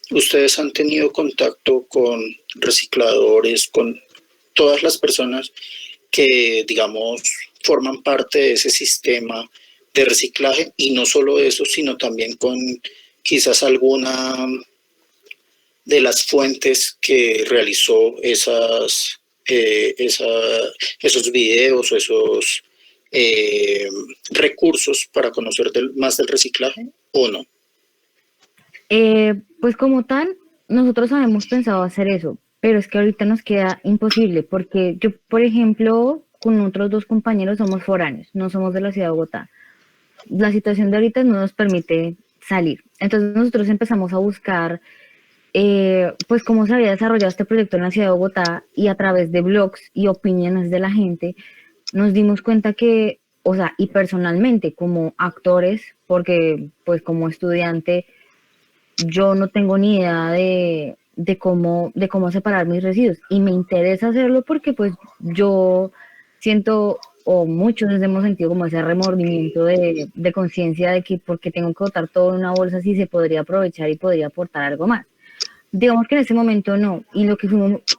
¿ustedes han tenido contacto con recicladores, con todas las personas que, digamos, forman parte de ese sistema de reciclaje? Y no solo eso, sino también con quizás alguna de las fuentes que realizó esos videos o esos recursos para conocer más del reciclaje, ¿o no? Pues como tal, nosotros habíamos pensado hacer eso, pero es que ahorita nos queda imposible porque yo, por ejemplo, con otros 2 compañeros somos foráneos, no somos de la ciudad de Bogotá. La situación de ahorita no nos permite salir. Entonces nosotros empezamos a buscar pues cómo se había desarrollado este proyecto en la ciudad de Bogotá y a través de blogs y opiniones de la gente nos dimos cuenta que, o sea, y personalmente como actores, porque pues como estudiante yo no tengo ni idea de cómo separar mis residuos y me interesa hacerlo porque pues yo siento o muchos hemos sentido como ese remordimiento de conciencia de que porque tengo que botar todo en una bolsa si se podría aprovechar y podría aportar algo más. Digamos que en ese momento no, y lo que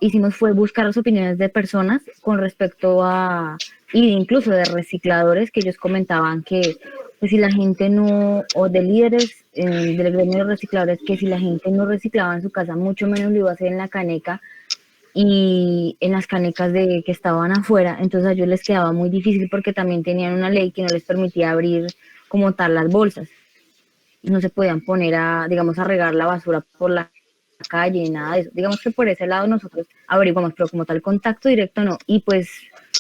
hicimos fue buscar las opiniones de personas con respecto a, y incluso de recicladores, que ellos comentaban que si la gente no, o de líderes del gremio de recicladores, que si la gente no reciclaba en su casa, mucho menos lo iba a hacer en la caneca y en las canecas que estaban afuera, entonces a ellos les quedaba muy difícil porque también tenían una ley que no les permitía abrir como tal las bolsas. No se podían poner digamos, a regar la basura por la calle, nada de eso. Digamos que por ese lado nosotros averiguamos, pero como tal contacto directo no. Y pues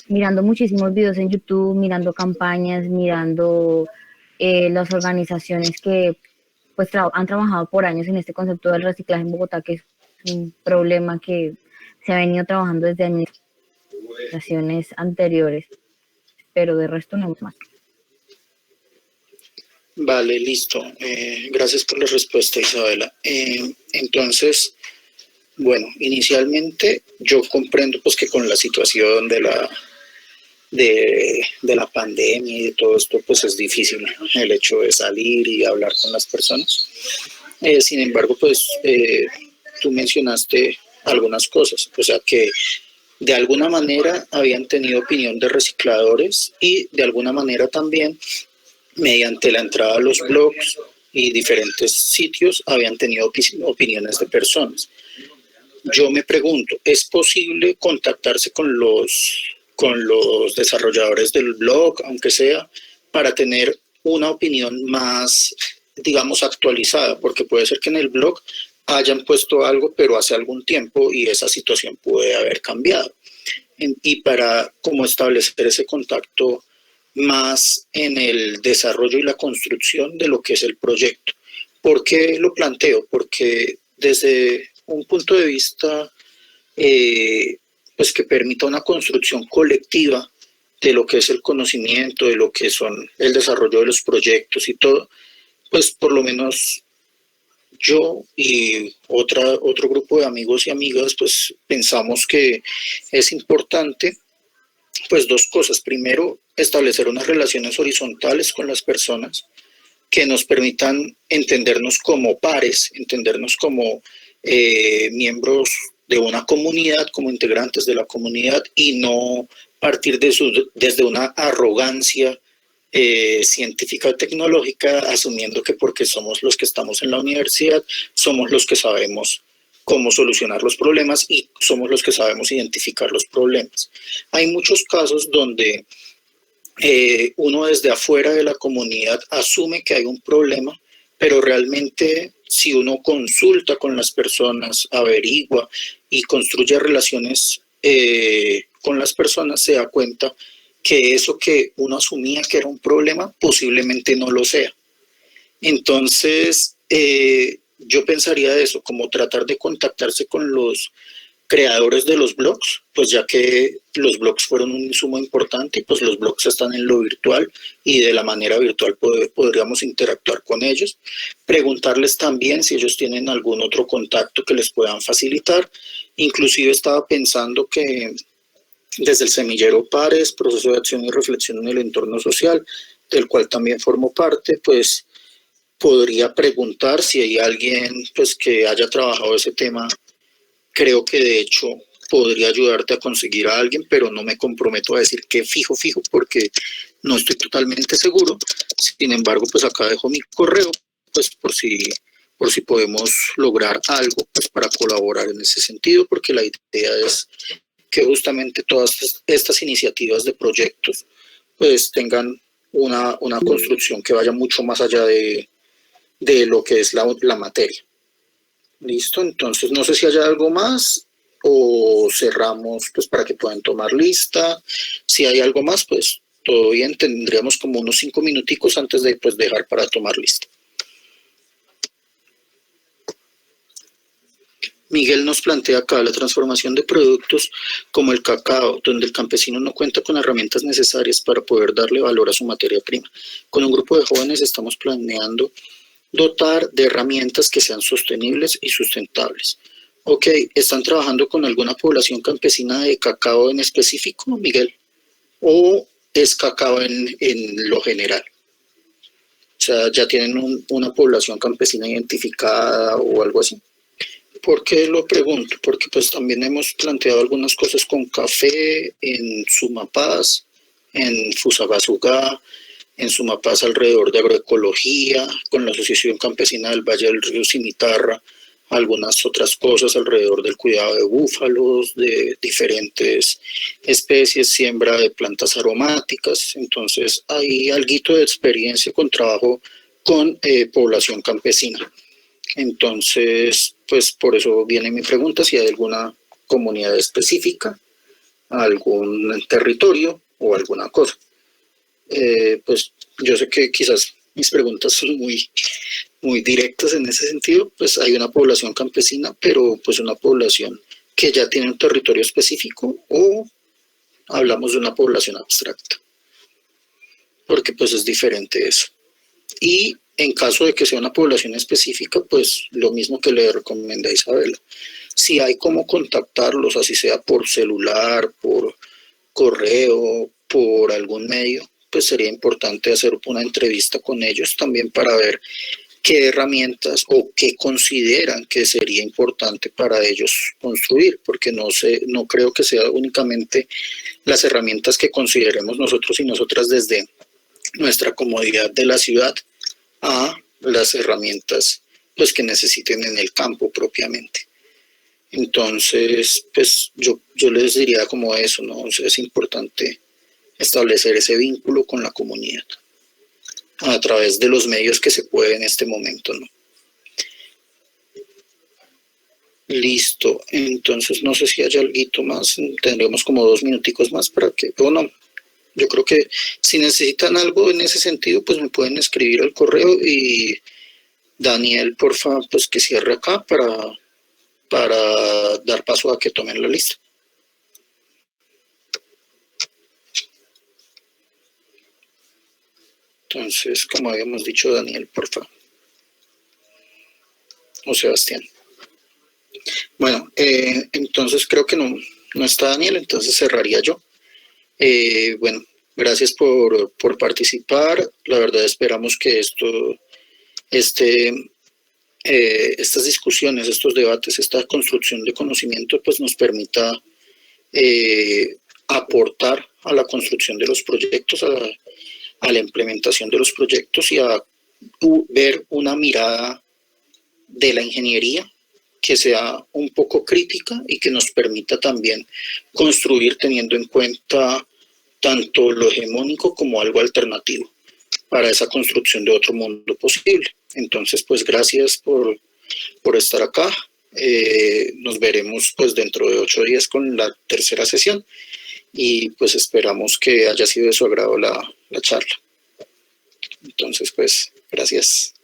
mirando muchísimos videos en YouTube, mirando campañas, mirando las organizaciones que pues han trabajado por años en este concepto del reciclaje en Bogotá, que es un problema que se ha venido trabajando desde administraciones anteriores, pero de resto no más. Vale, listo. Gracias por la respuesta, Isabela. Entonces, bueno, inicialmente yo comprendo pues que con la situación de la pandemia y de todo esto, pues es difícil el hecho de salir y hablar con las personas. Sin embargo, pues tú mencionaste algunas cosas, o sea que de alguna manera habían tenido opinión de recicladores y de alguna manera también mediante la entrada a los blogs y diferentes sitios habían tenido opiniones de personas. Yo me pregunto, ¿es posible contactarse con los desarrolladores del blog, aunque sea, para tener una opinión más, digamos, actualizada? Porque puede ser que en el blog hayan puesto algo, pero hace algún tiempo y esa situación puede haber cambiado. Y para como establecer ese contacto más en el desarrollo y la construcción de lo que es el proyecto. ¿Por qué lo planteo? Porque desde un punto de vista pues que permita una construcción colectiva de lo que es el conocimiento, de lo que son el desarrollo de los proyectos y todo, pues por lo menos yo y otro grupo de amigos y amigas pues pensamos que es importante pues 2 cosas. Primero, establecer unas relaciones horizontales con las personas que nos permitan entendernos como pares, entendernos como miembros de una comunidad, como integrantes de la comunidad, y no partir desde una arrogancia científica o tecnológica, asumiendo que porque somos los que estamos en la universidad, somos los que sabemos cómo solucionar los problemas y somos los que sabemos identificar los problemas. Hay muchos casos donde uno desde afuera de la comunidad asume que hay un problema, pero realmente si uno consulta con las personas, averigua y construye relaciones con las personas, se da cuenta que eso que uno asumía que era un problema posiblemente no lo sea. Entonces, yo pensaría eso, como tratar de contactarse con los creadores de los blogs, pues ya que los blogs fueron un insumo importante y pues los blogs están en lo virtual y de la manera virtual podríamos interactuar con ellos, preguntarles también si ellos tienen algún otro contacto que les puedan facilitar. Inclusive estaba pensando que desde el semillero Pares, proceso de acción y reflexión en el entorno social, del cual también formo parte, pues podría preguntar si hay alguien pues que haya trabajado ese tema. Creo que de hecho podría ayudarte a conseguir a alguien, pero no me comprometo a decir que fijo, porque no estoy totalmente seguro. Sin embargo, pues acá dejo mi correo, pues por si podemos lograr algo pues para colaborar en ese sentido, porque la idea es que justamente todas estas iniciativas de proyectos pues tengan una construcción que vaya mucho más allá de lo que es la materia. Listo, entonces no sé si hay algo más o cerramos pues para que puedan tomar lista. Si hay algo más, pues todo bien, tendríamos como unos 5 minuticos antes de pues dejar para tomar lista. Miguel nos plantea acá la transformación de productos como el cacao, donde el campesino no cuenta con herramientas necesarias para poder darle valor a su materia prima. Con un grupo de jóvenes estamos planeando dotar de herramientas que sean sostenibles y sustentables. Ok, ¿están trabajando con alguna población campesina de cacao en específico, Miguel? ¿O es cacao en lo general? O sea, ¿ya tienen una población campesina identificada o algo así? ¿Por qué lo pregunto? Porque pues también hemos planteado algunas cosas con café en Sumapaz, en Fusagasugá, en Sumapaz alrededor de agroecología, con la Asociación Campesina del Valle del Río Cimitarra, algunas otras cosas alrededor del cuidado de búfalos, de diferentes especies, siembra de plantas aromáticas. Entonces hay alguito de experiencia con trabajo con población campesina. Entonces, pues por eso viene mi pregunta, si hay alguna comunidad específica, algún territorio o alguna cosa. Pues yo sé que quizás mis preguntas son muy directas en ese sentido, pues hay una población campesina, pero pues una población que ya tiene un territorio específico, o hablamos de una población abstracta, porque pues es diferente eso. Y en caso de que sea una población específica, pues lo mismo que le recomendé a Isabela, si hay cómo contactarlos, así sea por celular, por correo, por algún medio, pues sería importante hacer una entrevista con ellos también para ver qué herramientas o qué consideran que sería importante para ellos construir, porque no creo que sea únicamente las herramientas que consideremos nosotros y nosotras desde nuestra comodidad de la ciudad a las herramientas pues que necesiten en el campo propiamente. Entonces, pues yo les diría como eso, ¿no? O sea, es importante establecer ese vínculo con la comunidad a través de los medios que se puede en este momento, ¿no? Listo, entonces no sé si hay algo más, tendremos como 2 minuticos más para que, o no, yo creo que si necesitan algo en ese sentido, pues me pueden escribir al correo y Daniel, porfa, pues que cierre acá para dar paso a que tomen la lista. Entonces, como habíamos dicho, Daniel, porfa. O Sebastián. Bueno, entonces creo que no está Daniel, entonces cerraría yo. Bueno, gracias por participar. La verdad esperamos que esto esté estas discusiones, estos debates, esta construcción de conocimiento, pues nos permita aportar a la construcción de los proyectos, a la implementación de los proyectos y a ver una mirada de la ingeniería que sea un poco crítica y que nos permita también construir teniendo en cuenta tanto lo hegemónico como algo alternativo para esa construcción de otro mundo posible. Entonces, pues gracias por estar acá. Nos veremos pues dentro de 8 días con la tercera sesión y pues esperamos que haya sido de su agrado la charla. Entonces, pues, gracias.